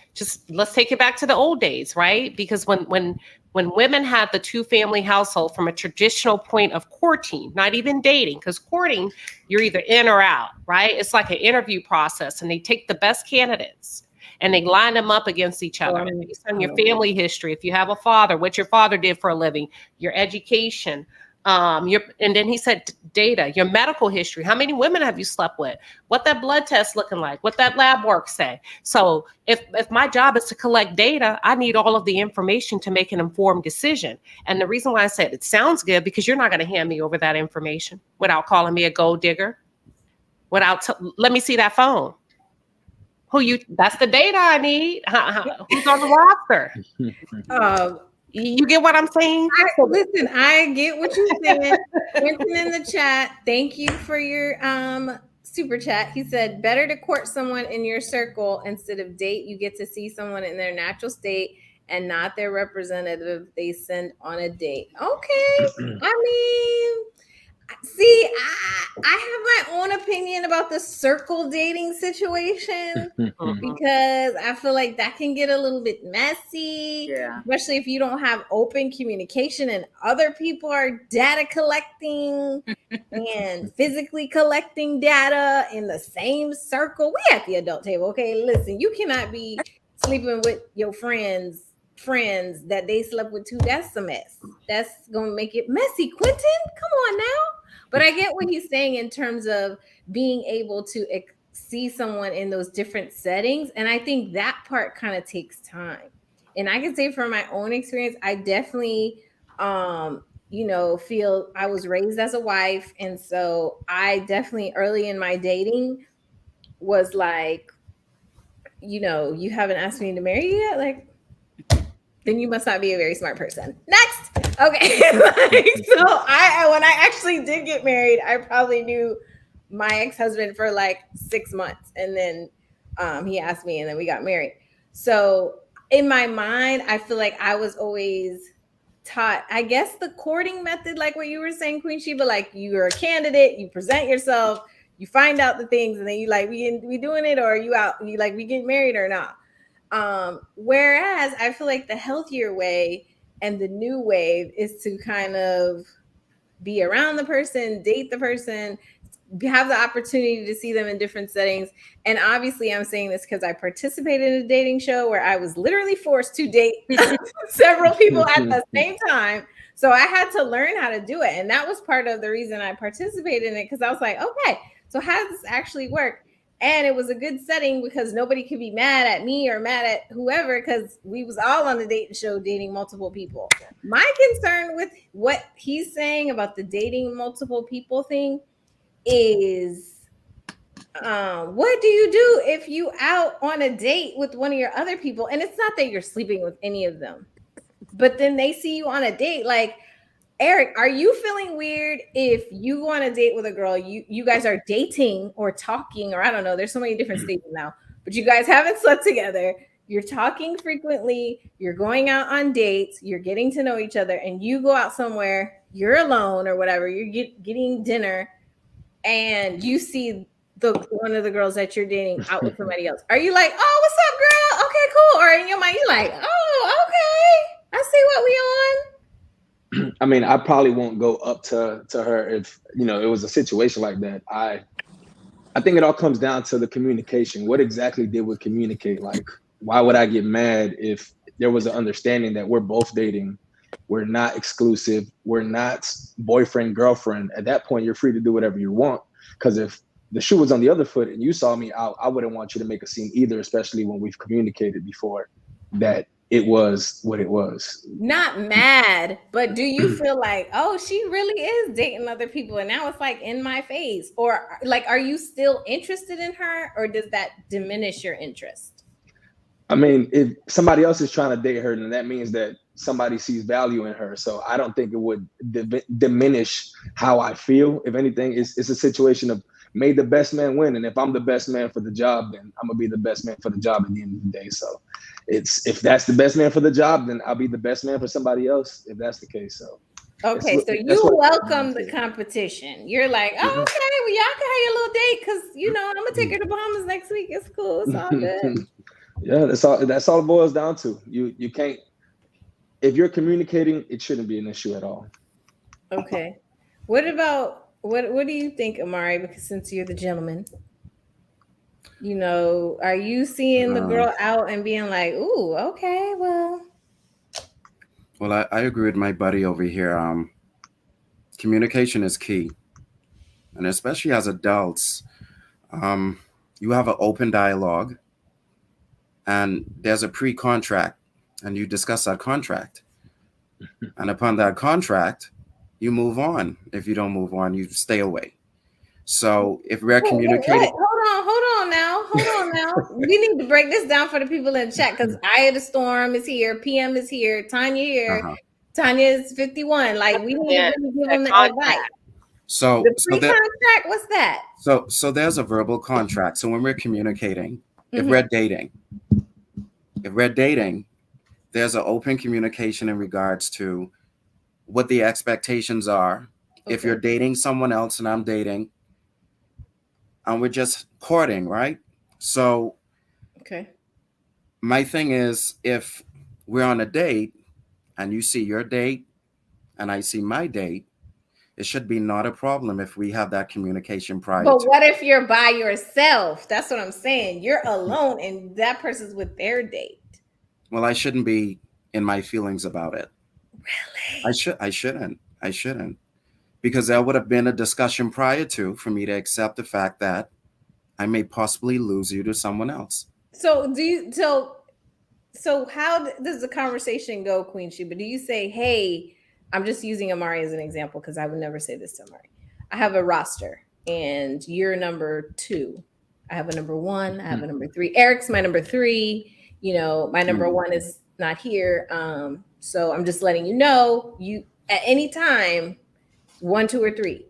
let's take it back to the old days, right? Because when women had the 2-family household from a traditional point of courting, not even dating, because courting, you're either in or out, right? It's like an interview process, and they take the best candidates and they line them up against each other based on your family history. If you have a father, what your father did for a living, your education, and then he said data, your medical history. How many women have you slept with? What that blood test looking like? What that lab work say? So if my job is to collect data, I need all of the information to make an informed decision. And the reason why I said it sounds good, because you're not going to hand me over that information without calling me a gold digger, let me see that phone. That's the data I need. Who's on the roster? You get what I'm saying? Listen, I get what you're saying. Winston in the chat, thank you for your super chat. He said, better to court someone in your circle instead of date. You get to see someone in their natural state and not their representative they send on a date. Okay. I mean, see, I have my own opinion about the circle dating situation because I feel like that can get a little bit messy, especially if you don't have open communication and other people are data collecting and physically collecting data in the same circle. We at the adult table, okay? Listen, you cannot be sleeping with your friends that they slept with too. That's a mess. That's gonna make it messy. Quentin, come on now. But I get what he's saying in terms of being able to see someone in those different settings. And I think that part kind of takes time. And I can say from my own experience, I definitely, feel I was raised as a wife. And so I definitely early in my dating was like, you haven't asked me to marry you yet? Like, then you must not be a very smart person. Next. Okay. So when I actually did get married, I probably knew my ex-husband for like 6 months. And then he asked me and then we got married. So in my mind, I feel like I was always taught, I guess, the courting method, like what you were saying, Queen Sheba, like you're a candidate, you present yourself, you find out the things, and then you like, we doing it, or are you out, you like, we get married or not? Whereas I feel like the healthier way and the new wave is to kind of be around the person, date the person, have the opportunity to see them in different settings. And obviously I'm saying this because I participated in a dating show where I was literally forced to date several people at the same time. So I had to learn how to do it. And that was part of the reason I participated in it, because I was like, okay, so how does this actually work? And it was a good setting because nobody could be mad at me or mad at whoever, because we was all on the dating show dating multiple people. My concern with what he's saying about the dating multiple people thing is, what do you do if you out on a date with one of your other people? And it's not that you're sleeping with any of them, but then they see you on a date. Like, Eric, are you feeling weird if you go on a date with a girl, you guys are dating or talking, or I don't know, there's so many different stages now, but you guys haven't slept together, you're talking frequently, you're going out on dates, you're getting to know each other, and you go out somewhere, you're alone or whatever, you're getting dinner, and you see one of the girls that you're dating out with somebody else? Are you like, oh, what's up, girl? Okay, cool. Or in your mind, you're like, oh, okay, I see what we on. I mean, I probably won't go up to her if, you know, it was a situation like that. I think it all comes down to the communication. What exactly did we communicate? Like, why would I get mad if there was an understanding that we're both dating, we're not exclusive, we're not boyfriend, girlfriend? At that point, you're free to do whatever you want. Because if the shoe was on the other foot and you saw me out, I wouldn't want you to make a scene either, especially when we've communicated before that it was what it was. Not mad, but do you feel like, oh, she really is dating other people and now it's like in my face? Or like, are you still interested in her, or does that diminish your interest? I mean, if somebody else is trying to date her, then that means that somebody sees value in her. So I don't think it would diminish how I feel. If anything, it's a situation of may the best man win. And if I'm the best man for the job, then I'm gonna be the best man for the job at the end of the day. So if that's the best man for the job, then I'll be the best man for somebody else, if that's the case. So okay, so you welcome the competition. You're like, oh, okay, well, y'all can have your little date because, you know, I'm gonna take her to Bahamas next week. It's cool. It's all good. Yeah, that's all it boils down to. You can't, if you're communicating, it shouldn't be an issue at all. Okay. What about what do you think, Amari? Because since you're the gentleman, you know, are you seeing the girl out and being like, ooh, okay, well, I agree with my buddy over here. Communication is key, and especially as adults, you have an open dialogue, and there's a pre-contract, and you discuss that contract, and upon that contract, you move on. If you don't move on, you stay away. So if we're communicating, hold on now. We need to break this down for the people in the chat, because Aya the Storm is here, PM is here, Tanya here. Tanya is 51. Like, we need to really give them the advice. So the pre-contract, what's that? So there's a verbal contract. So when we're communicating, if we're dating, there's an open communication in regards to what the expectations are. Okay. If you're dating someone else and I'm dating, and we're just courting, right? So okay, my thing is, if we're on a date and you see your date and I see my date, it should be not a problem if we have that communication prior. But what if you're by yourself? That's what I'm saying. You're alone and that person's with their date. Well, I shouldn't be in my feelings about it. Really? I shouldn't. Because there would have been a discussion prior to for me to accept the fact that I may possibly lose you to someone else. So so how does the conversation go, Queen Sheba? Do you say, hey, I'm just using Amari as an example because I would never say this to Amari. I have a roster and you're number 2. I have a number 1. I have a number 3. Eric's my number 3. You know, my number 1 is not here. So I'm just letting you know, you at any time, 1, 2, or 3.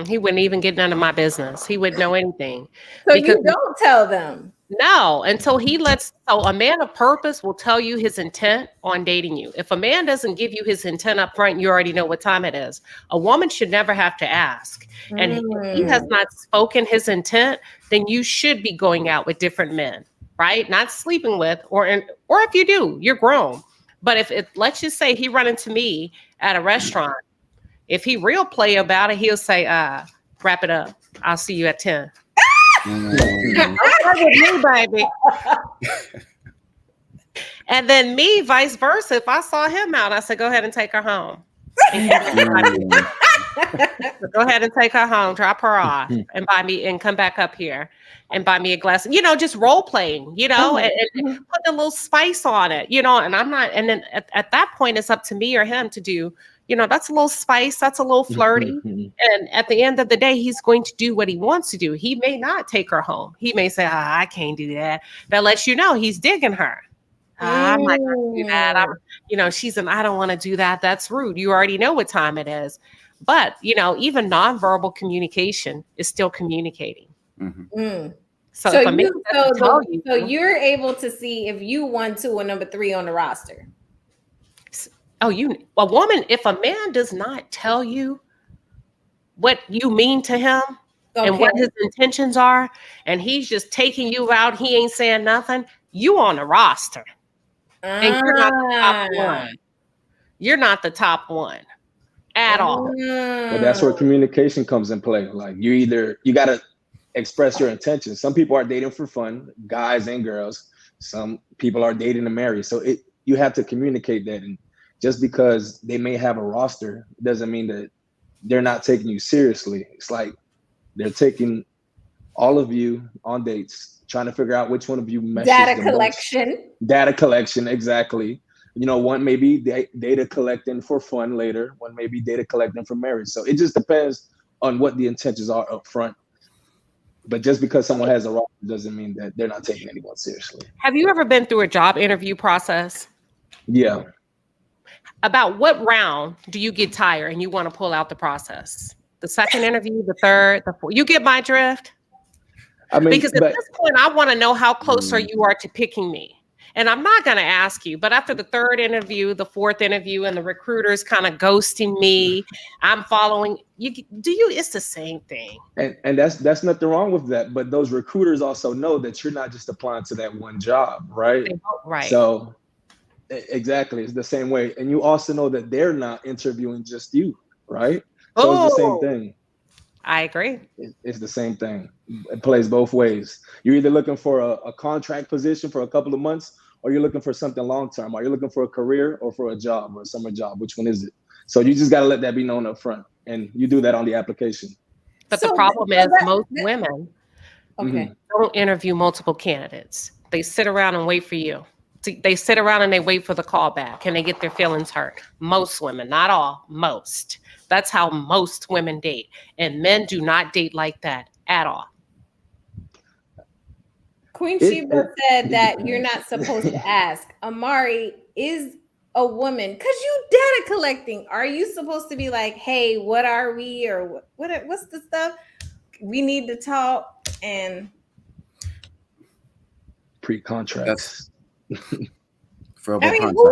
He wouldn't even get none of my business. He wouldn't know anything. So you don't tell them. No, until he lets. So a man of purpose will tell you his intent on dating you. If a man doesn't give you his intent up front, you already know what time it is. A woman should never have to ask. And if he has not spoken his intent, then you should be going out with different men, right? Not sleeping with, or if you do, you're grown. But if it, let's just say he run into me at a restaurant, if he real play about it, he'll say, wrap it up. I'll see you at 10. Mm. Okay with me, baby. And then me, vice versa. If I saw him out, I said, go ahead and take her home. Go ahead and take her home, drop her off, and buy me, and come back up here and buy me a glass. Just role playing, and put a little spice on it, and I'm not, and then at that point, it's up to me or him to do, that's a little spice, that's a little flirty. And at the end of the day, he's going to do what he wants to do. He may not take her home. He may say, I can't do that. That lets you know he's digging her. I'm not going to do that. I don't want to do that. That's rude. You already know what time it is. But, even nonverbal communication is still communicating. So you're able to see if you 1, 2, or number 3 on the roster. A woman, if a man does not tell you what you mean to him and what his intentions are, and he's just taking you out, he ain't saying nothing, you on the roster. And you're not the top one. You're not the top one at all. But that's where communication comes in play. Like you got to express your intentions. Some people are dating for fun, guys and girls. Some people are dating to marry. So you have to communicate that. And just because they may have a roster doesn't mean that they're not taking you seriously. It's like they're taking all of you on dates, trying to figure out which one of you meshes Data the collection. most. Data collection, exactly. One may be data collecting for fun later. One may be data collecting for marriage. So it just depends on what the intentions are up front. But just because someone has a roster doesn't mean that they're not taking anyone seriously. Have you ever been through a job interview process? Yeah. About what round do you get tired and you want to pull out the process? The second interview, the third, the fourth? You get my drift? Because at this point, I want to know how close you are to picking me. And I'm not going to ask you, but after the third interview, the fourth interview, and the recruiter's kind of ghosting me, I'm following you. It's the same thing. And that's nothing wrong with that. But those recruiters also know that you're not just applying to that one job, right? Right. So exactly, it's the same way. And you also know that they're not interviewing just you, right? So it's the same thing. I agree. It's the same thing. It plays both ways. You're either looking for a contract position for a couple of months, or you're looking for something long-term. Are you looking for a career or for a job or a summer job? Which one is it? So you just got to let that be known up front. And you do that on the application. But the problem is most women don't interview multiple candidates. They sit around and wait for you. They sit around and they wait for the call back and they get their feelings hurt. Most women, not all, most. That's how most women date. And men do not date like that at all. Queen Sheba said that you're not supposed to ask. Amari is a woman, because you data collecting. Are you supposed to be like, hey, what are we? Or what's the stuff? We need to talk and pre-contracts. Who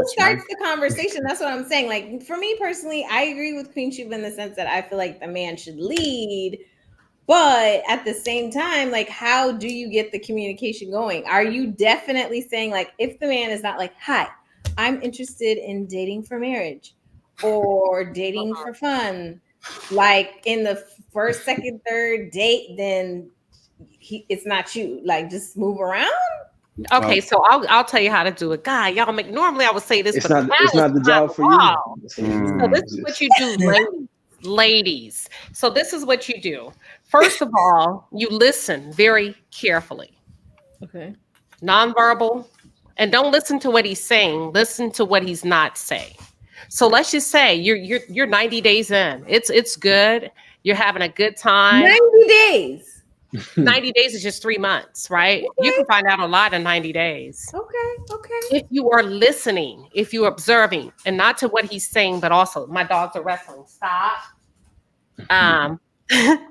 starts the conversation? That's what I'm saying. Like, for me personally, I agree with Queen Sheba in the sense that I feel like the man should lead. But at the same time, like, how do you get the communication going? Are you definitely saying, like, if the man is not like, hi, I'm interested in dating for marriage or dating for fun, like in the first, second, third date, then it's not you. Like, just move around. Okay, so I'll tell you how to do it. God, y'all normally I would say this, it's but it's not the job for you. So this is what you do, ladies. So this is what you do. First of all, you listen very carefully. Okay. Nonverbal, and don't listen to what he's saying. Listen to what he's not saying. So let's just say you're 90 days in. It's good. You're having a good time. 90 days. 90 days is just 3 months, right? Okay. You can find out a lot in 90 days. Okay. If you are listening, if you're observing, and not to what he's saying, but also my dogs are wrestling. Stop.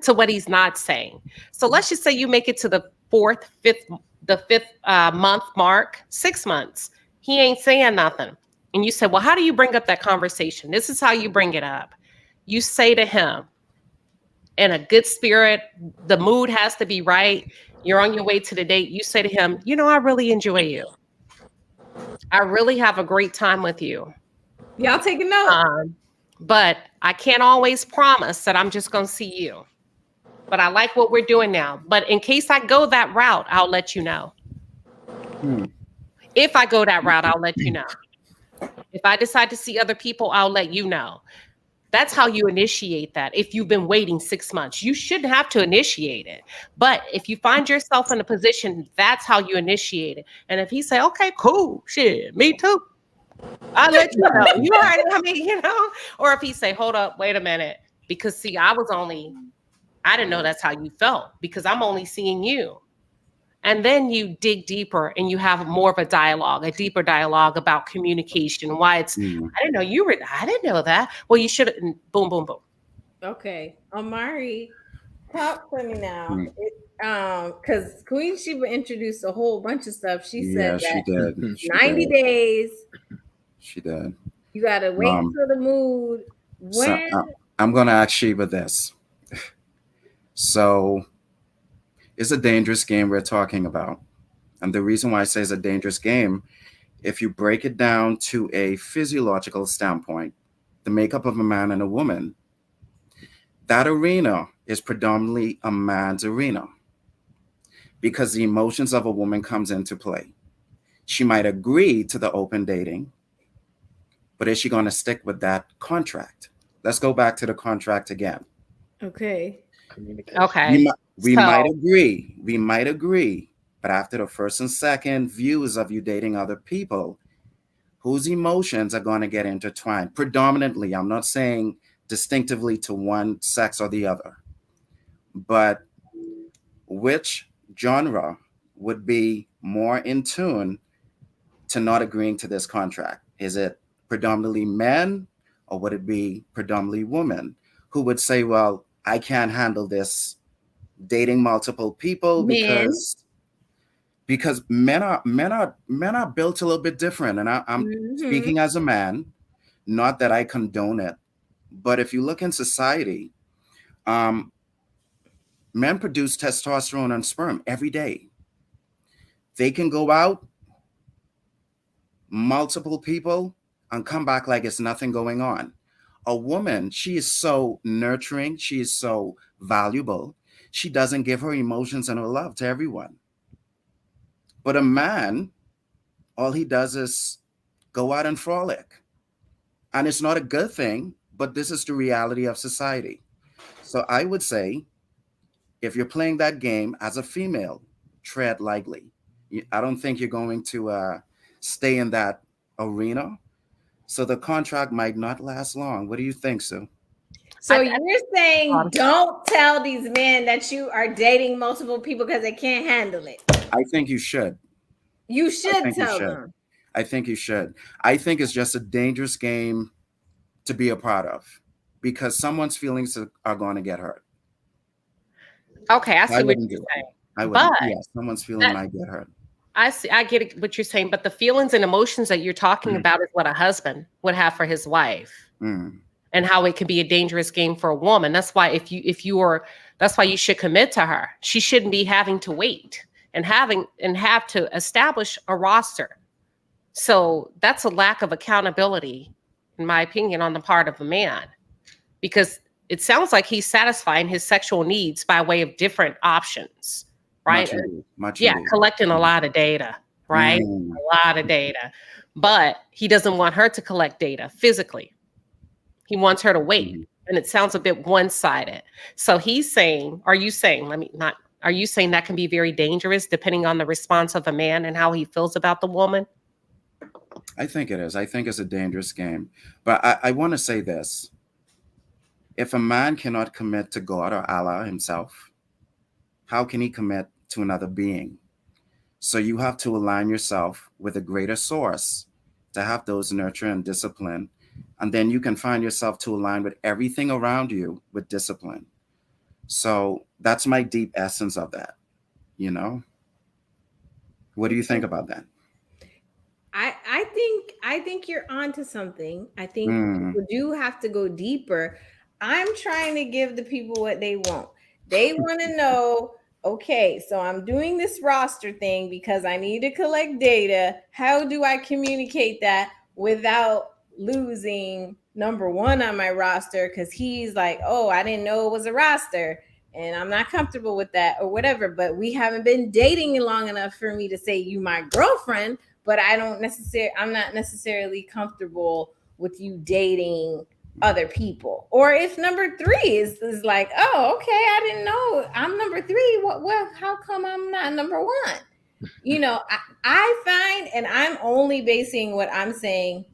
To what he's not saying. So let's just say you make it to the 4th, 5th the fifth month mark, 6 months, he ain't saying nothing. And you say, well, how do you bring up that conversation? This is how you bring it up. You say to him in a good spirit, the mood has to be right. You're on your way to the date. You say to him, you know, I really enjoy you. I really have a great time with you. Y'all take a note. But I can't always promise that I'm just going to see you. But I like what we're doing now. But in case I go that route, I'll let you know. If I go that route, I'll let you know. If I decide to see other people, I'll let you know. That's how you initiate that. If you've been waiting 6 months, you shouldn't have to initiate it. But if you find yourself in a position, that's how you initiate it. And if he say, okay, cool, shit, me too, I'll let you know. You already, I mean, you know, or if he say, hold up, wait a minute. Because see, I didn't know that's how you felt because I'm only seeing you. And then you dig deeper and you have more of a deeper dialogue about communication. Why it's, I didn't know that. Well, you should have, boom, boom, boom. Okay. Amari, talk to me now. Because Queen Sheba introduced a whole bunch of stuff. She said she that did. 90 days. She did. You got to wait for the mood. When? So, I'm going to ask Sheba this. So, it's a dangerous game we're talking about. And the reason why I say it's a dangerous game, if you break it down to a physiological standpoint, the makeup of a man and a woman, that arena is predominantly a man's arena because the emotions of a woman comes into play. She might agree to the open dating, but is she going to stick with that contract? Let's go back to the contract again. Okay. Okay. We might agree, but after the first and second views of you dating other people, whose emotions are going to get intertwined? Predominantly, I'm not saying distinctively to one sex or the other, but which genre would be more in tune to not agreeing to this contract? Is it predominantly men or would it be predominantly women who would say, well, I can't handle this dating multiple people because men are built a little bit different. And I'm speaking as a man, not that I condone it, but if you look in society, men produce testosterone and sperm every day. They can go out, multiple people, and come back like it's nothing going on. A woman, she is so nurturing, she is so valuable. She doesn't give her emotions and her love to everyone. But a man, all he does is go out and frolic. And it's not a good thing, but this is the reality of society. So I would say, if you're playing that game as a female, tread lightly. I don't think you're going to stay in that arena. So the contract might not last long. What do you think, Sue? So you're saying don't tell these men that you are dating multiple people because they can't handle it. I think you should. You should tell them. I think you should. I think it's just a dangerous game to be a part of because someone's feelings are going to get hurt. Okay, I see what you're saying. But someone's feeling might get hurt. I get what you're saying, but the feelings and emotions that you're talking about is what a husband would have for his wife, and how it can be a dangerous game for a woman. That's why that's why you should commit to her. She shouldn't be having to wait and have to establish a roster. So that's a lack of accountability, in my opinion, on the part of a man, because it sounds like he's satisfying his sexual needs by way of different options. Right. Much collecting a lot of data, right? A lot of data. But he doesn't want her to collect data physically. He wants her to wait. And it sounds a bit one-sided. So he's saying, are you saying that can be very dangerous depending on the response of a man and how he feels about the woman? I think it is. I think it's a dangerous game. But I want to say this. If a man cannot commit to God or Allah himself, how can he commit to another being? So you have to align yourself with a greater source to have those nurture and discipline. And then you can find yourself to align with everything around you with discipline. So that's my deep essence of that, you know? What do you think about that? I think you're onto something. I think people do have to go deeper. I'm trying to give the people what they want. They want to know, okay, so I'm doing this roster thing because I need to collect data. How do I communicate that without losing number one on my roster? Because he's like, oh, I didn't know it was a roster and I'm not comfortable with that or whatever. But we haven't been dating long enough for me to say you my girlfriend. But I'm not necessarily comfortable with you dating other people. Or if number three is like, oh, okay, I didn't know I'm number three. Well, how come I'm not number one? You know, I find, and I'm only basing what I'm saying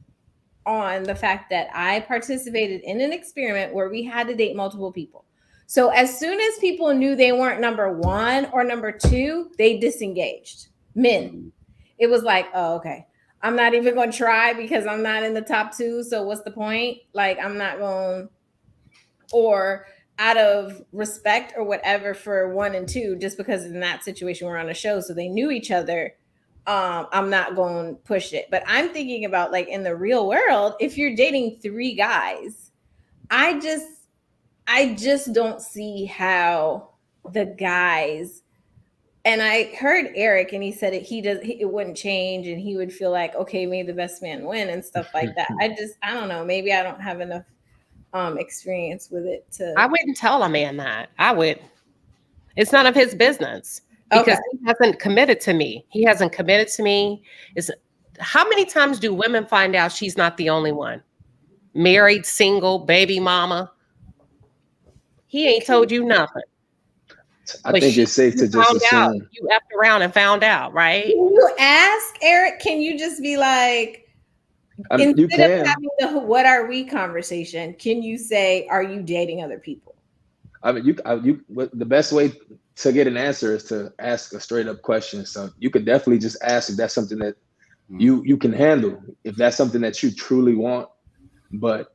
on the fact that I participated in an experiment where we had to date multiple people. So as soon as people knew they weren't number one or number two, they disengaged. Men. It was like, oh, okay, I'm not even going to try because I'm not in the top two. So what's the point? Like, I'm not going, or out of respect or whatever for one and two, just because in that situation we're on a show, so they knew each other. I'm not going to push it. But I'm thinking about like in the real world, if you're dating three guys, I just don't see how the guys. And I heard Eric, and he said it wouldn't change, and he would feel like, okay, may the best man win and stuff like that. I don't know. Maybe I don't have enough experience with it to. I wouldn't tell a man that. I would. It's none of his business because he hasn't committed to me. He hasn't committed to me. How many times do women find out she's not the only one? Married, single, baby mama. He ain't told you nothing. I think it's safe to just assume. You effed around and found out, right? Can you ask Eric? Can you just be like, instead of having the "what are we" conversation, can you say, "Are you dating other people?" I mean, the best way to get an answer is to ask a straight up question. So you could definitely just ask if that's something that you can handle, if that's something that you truly want. But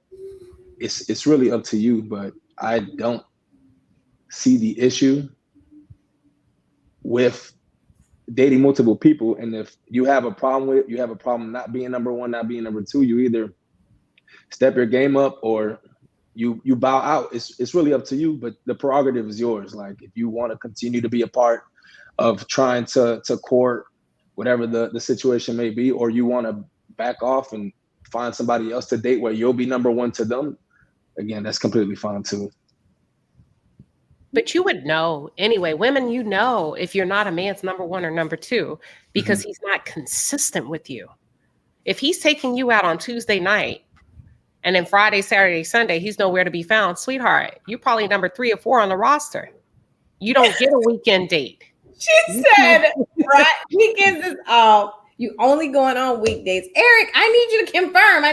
it's really up to you. But I don't see the issue with dating multiple people. And if you have a problem not being number one, not being number two, you either step your game up or you bow out. It's really up to you, but the prerogative is yours. Like if you want to continue to be a part of trying to court whatever the situation may be, or you want to back off and find somebody else to date where you'll be number one to them, again, that's completely fine too. But you would know anyway. Women, you know if you're not a man's number one or number two because he's not consistent with you. If he's taking you out on Tuesday night and then Friday, Saturday, Sunday, he's nowhere to be found, sweetheart, you're probably number 3 or 4 on the roster. You don't get a weekend date. She said, right, weekends is off. You only going on weekdays. Eric, I need you to confirm.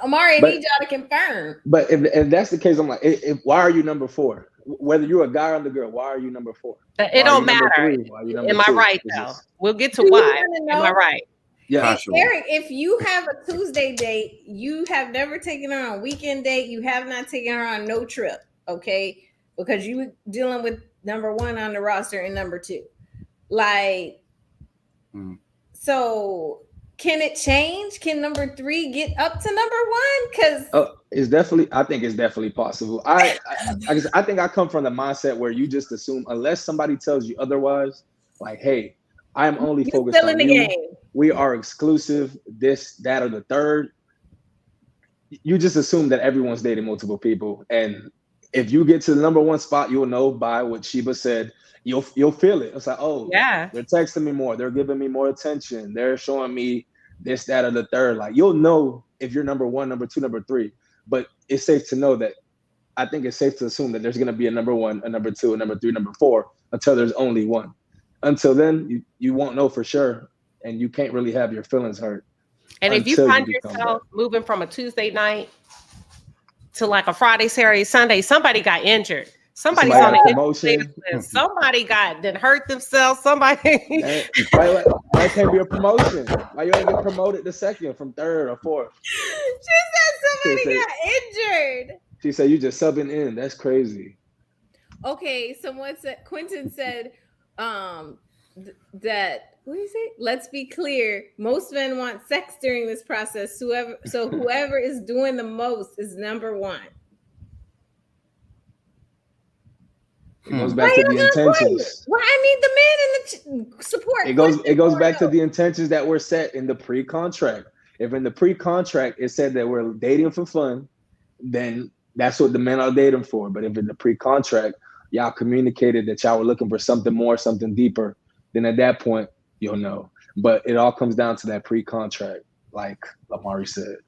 Amari, I need y'all to confirm. But if that's the case, I'm like, why are you number 4? Whether you're a guy or the girl, why are you number 4? It don't matter. Am I right though? We'll get to why. Am I right? Yeah, Eric, if you have a Tuesday date, you have never taken her on a weekend date, you have not taken her on no trip, okay? Because you dealing with number 1 on the roster and number 2. Like, so can it change? Can number 3 get up to number 1? Because I think it's definitely possible. I think I come from the mindset where you just assume, unless somebody tells you otherwise, like, hey, I am only focused on you. Game. We are exclusive, this, that, or the third. You just assume that everyone's dating multiple people. And if you get to the number 1 spot, you'll know by what Sheba said. You'll feel it. It's like, oh, yeah, they're texting me more. They're giving me more attention. They're showing me this, that, or the third. Like, you'll know if you're number 1, number 2, number 3. But it's safe to know that I think it's safe to assume that there's going to be a number 1, a number 2, a number 3, number 4 until there's only one. Until then, you won't know for sure, and you can't really have your feelings hurt. And if you find yourself moving from a Tuesday night to like a Friday, Saturday, Sunday, somebody got injured. Somebody's on a promotion. Somebody then hurt themselves. Somebody. That can't be a promotion. Why you ain't get promoted to second from 3rd or 4th? She said somebody got injured. She said you just subbing in. That's crazy. Okay, Quentin said, that what is it? Let's be clear. Most men want sex during this process. Whoever is doing the most is number one. It goes back to the intentions. Well, I need the men in the support. It goes back to the intentions that were set in the pre-contract. If in the pre-contract it said that we're dating for fun, then that's what the men are dating for. But if in the pre-contract y'all communicated that y'all were looking for something more, something deeper, then at that point you'll know. But it all comes down to that pre-contract, like Amari said.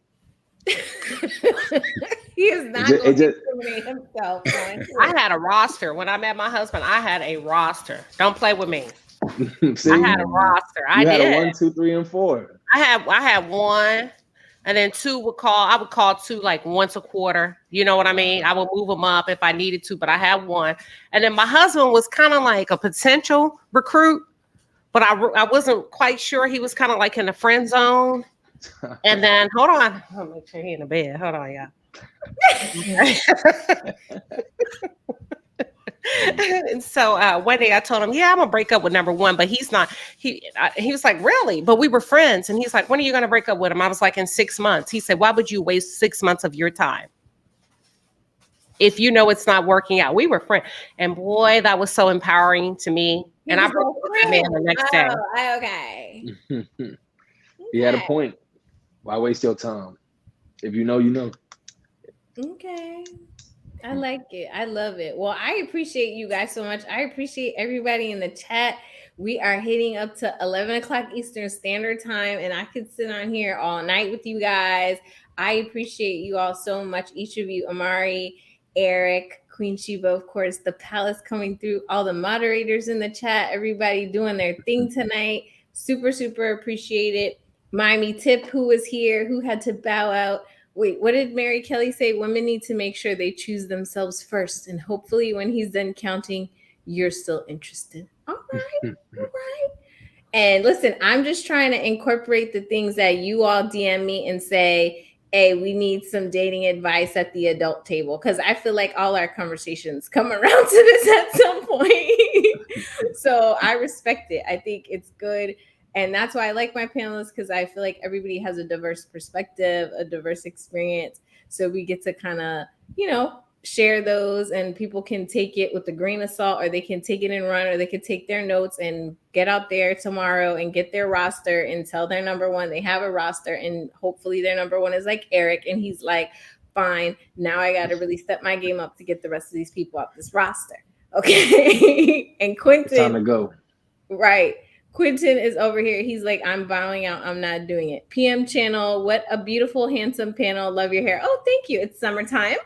He is not going to discriminate himself. I had a roster. When I met my husband, I had a roster. Don't play with me. See, I had a roster. You had a 1, 2, 3, and 4. I had one, and then two would call. I would call two like once a quarter. You know what I mean? I would move them up if I needed to, but I had one. And then my husband was kind of like a potential recruit, but I wasn't quite sure. He was kind of like in the friend zone. And then hold on, I'll make sure he's in the bed. Hold on, y'all. And so one day I told him, yeah, I'm gonna break up with number one, but he's not. He was like, really? But we were friends, and he's like, when are you gonna break up with him? I was like, in 6 months. He said, why would you waste 6 months of your time if you know it's not working out? We were friends, and boy, that was so empowering to me. And I broke up with that man the next day. Okay. He had a point. Why waste your time? If you know, you know. Okay. I like it. I love it. Well, I appreciate you guys so much. I appreciate everybody in the chat. We are hitting up to 11 o'clock Eastern Standard Time, and I could sit on here all night with you guys. I appreciate you all so much. Each of you, Amari, Eric, Queen Sheba, of course, the palace coming through, all the moderators in the chat, everybody doing their thing tonight. Super, super appreciate it. Miami Tip, who was here, who had to bow out. Wait, what did Mary Kelly say? Women need to make sure they choose themselves first. And hopefully when he's done counting, you're still interested. All right. All right. And listen, I'm just trying to incorporate the things that you all DM me and say, hey, we need some dating advice at the adult table. Because I feel like all our conversations come around to this at some point. So I respect it. I think it's good. And that's why I like my panelists, because I feel like everybody has a diverse perspective, a diverse experience. So we get to kind of, share those, and people can take it with a grain of salt, or they can take it and run, or they can take their notes and get out there tomorrow and get their roster and tell their number one they have a roster. And hopefully their number one is like Eric, and he's like, fine, now I got to really step my game up to get the rest of these people off this roster. Okay. And Quentin. Time to go. Right. Quentin is over here. He's like, I'm bowing out. I'm not doing it. PM channel. What a beautiful, handsome panel. Love your hair. Oh, thank you. It's summertime.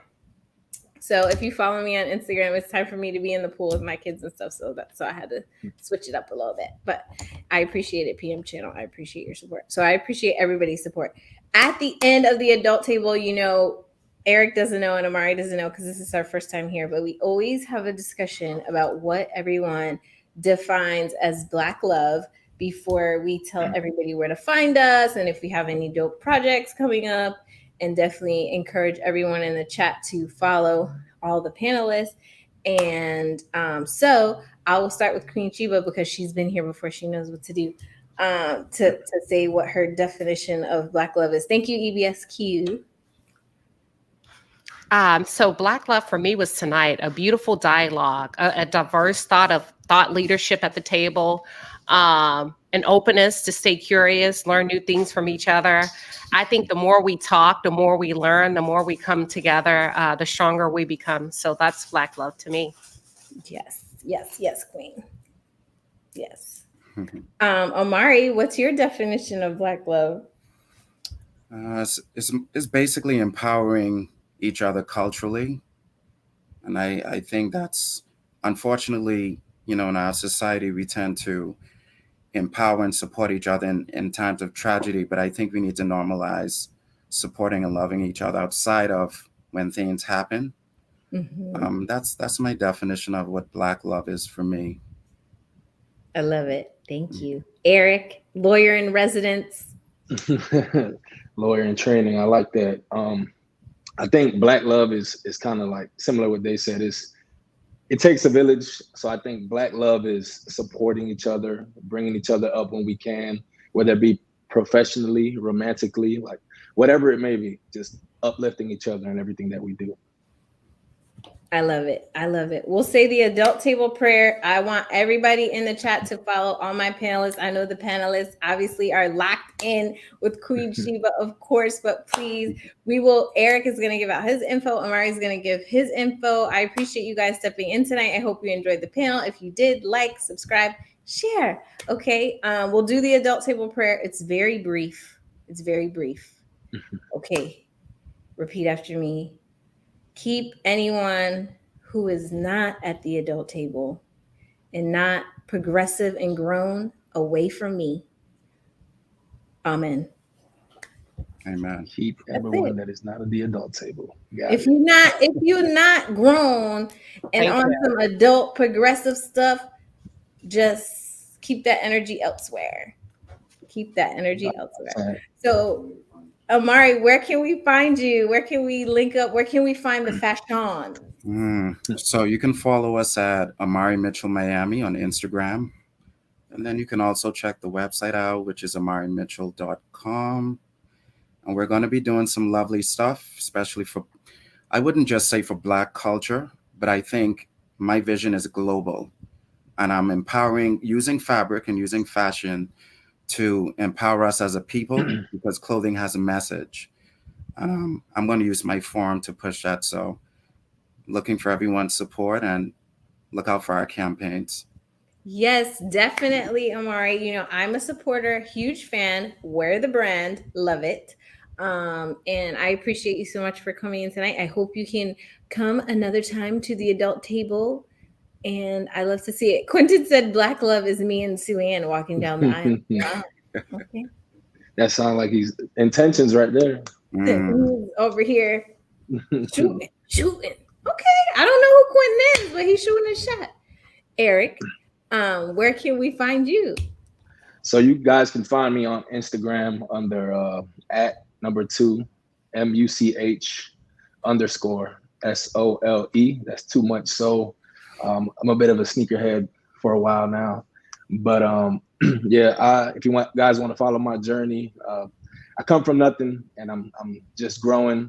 So if you follow me on Instagram, it's time for me to be in the pool with my kids and stuff. So I had to switch it up a little bit. But I appreciate it, PM channel. I appreciate your support. So I appreciate everybody's support. At the end of the adult table, Eric doesn't know and Amari doesn't know because this is our first time here. But we always have a discussion about what everyone defines as Black love before we tell everybody where to find us and if we have any dope projects coming up, and definitely encourage everyone in the chat to follow all the panelists. And so I will start with Queen Sheba because she's been here before. She knows what to do to say what her definition of Black love is. Thank you, EBSQ. So Black love for me was tonight, a beautiful dialogue, a diverse thought leadership at the table, an openness to stay curious, learn new things from each other. I think the more we talk, the more we learn, the more we come together, the stronger we become. So that's Black love to me. Yes, Queen. Yes. Amari, what's your definition of Black love? It's basically empowering each other culturally. And I think that's, unfortunately, in our society, we tend to empower and support each other in times of tragedy. But I think we need to normalize supporting and loving each other outside of when things happen. Mm-hmm. That's my definition of what Black love is for me. I love it. Thank you. Eric, lawyer in residence. Lawyer in training. I like that. I think Black love is kind of like similar to what they said. it takes a village. So I think Black love is supporting each other, bringing each other up when we can, whether it be professionally, romantically, like whatever it may be, just uplifting each other in everything that we do. I love it. I love it. We'll say the adult table prayer. I want everybody in the chat to follow all my panelists. I know the panelists obviously are locked in with Queen Sheba, of course, but please, Eric is going to give out his info. Amari is going to give his info. I appreciate you guys stepping in tonight. I hope you enjoyed the panel. If you did, like, subscribe, share. Okay. We'll do the adult table prayer. It's very brief. It's very brief. Okay. Repeat after me. Keep anyone who is not at the adult table and not progressive and grown away from me. Amen. Amen. Keep everyone that is not at the adult table. If you're not grown and on some adult progressive stuff, just keep that energy elsewhere. Keep that energy elsewhere. So, Amari, where can we find you? Where can we link up? Where can we find the fashion? So you can follow us at Amari Mitchell Miami on Instagram. And then you can also check the website out, which is amarimitchell.com. And we're going to be doing some lovely stuff, especially for, I wouldn't just say for Black culture, but I think my vision is global. And I'm empowering, using fabric and using fashion to empower us as a people, because clothing has a message. I'm going to use my forum to push that. So looking for everyone's support and look out for our campaigns. Yes, definitely, Amari. You know, I'm a supporter, huge fan, wear the brand, love it. And I appreciate you so much for coming in tonight. I hope you can come another time to the adult table. And I love to see it. Quentin said Black love is me and Sue Ann walking down the aisle. Wow. Okay. That sounds like he's intentions right there. Over here shooting. Okay. I don't know who Quentin is, but he's shooting a shot. Eric, where can we find you? So you guys can find me on Instagram under @2 MUCH_SOLE. That's too much. So I'm a bit of a sneakerhead for a while now, but yeah, if you guys want to follow my journey, I come from nothing and I'm just growing,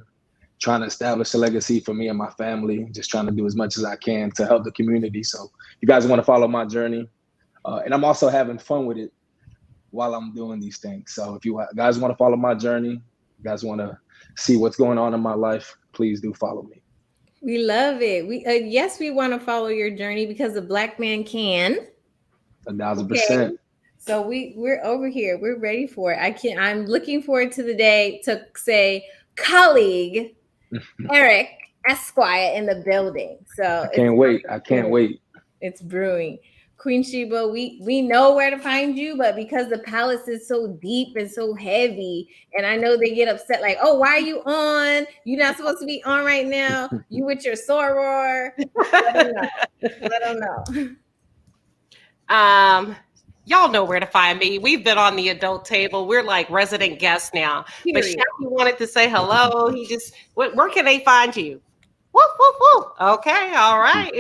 trying to establish a legacy for me and my family, just trying to do as much as I can to help the community. So you guys want to follow my journey, and I'm also having fun with it while I'm doing these things. So if you guys want to follow my journey, you guys want to see what's going on in my life, please do follow me. We love it. Yes, we want to follow your journey because a Black man can. 1000%. So we're over here. We're ready for it. I'm looking forward to the day to say colleague Eric Esquire in the building. So I can't wait. It's brewing. Queen Sheba, we know where to find you, but because the palace is so deep and so heavy, and I know they get upset, like, oh, why are you on? You're not supposed to be on right now. You with your soror. Let them know. Y'all know where to find me. We've been on the adult table. We're like resident guests now. But Shafi wanted to say hello. Where can they find you? Woo, woo, woo. Okay, all right.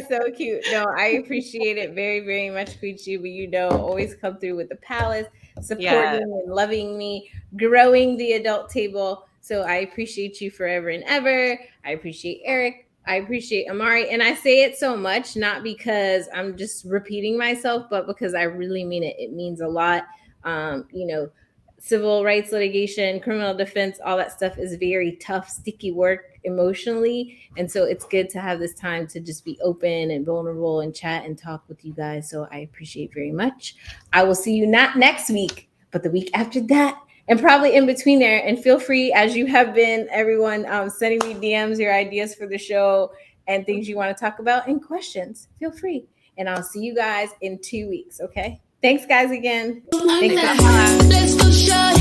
So cute. No, I appreciate it very, very much, Queen Sheba. You know, always come through with the palace, supporting and loving me, growing the adult table. So I appreciate you forever and ever. I appreciate Eric. I appreciate Amari. And I say it so much, not because I'm just repeating myself, but because I really mean it. It means a lot. You know, civil rights litigation, criminal defense, all that stuff is very tough, sticky work emotionally. And so it's good to have this time to just be open and vulnerable and chat and talk with you guys. So I appreciate very much. I will see you not next week, but the week after that, and probably in between there. And feel free, as you have been, everyone, sending me DMs, your ideas for the show and things you want to talk about and questions. Feel free. And I'll see you guys in 2 weeks. Okay. Thanks, guys, again. Thanks. Let's go short.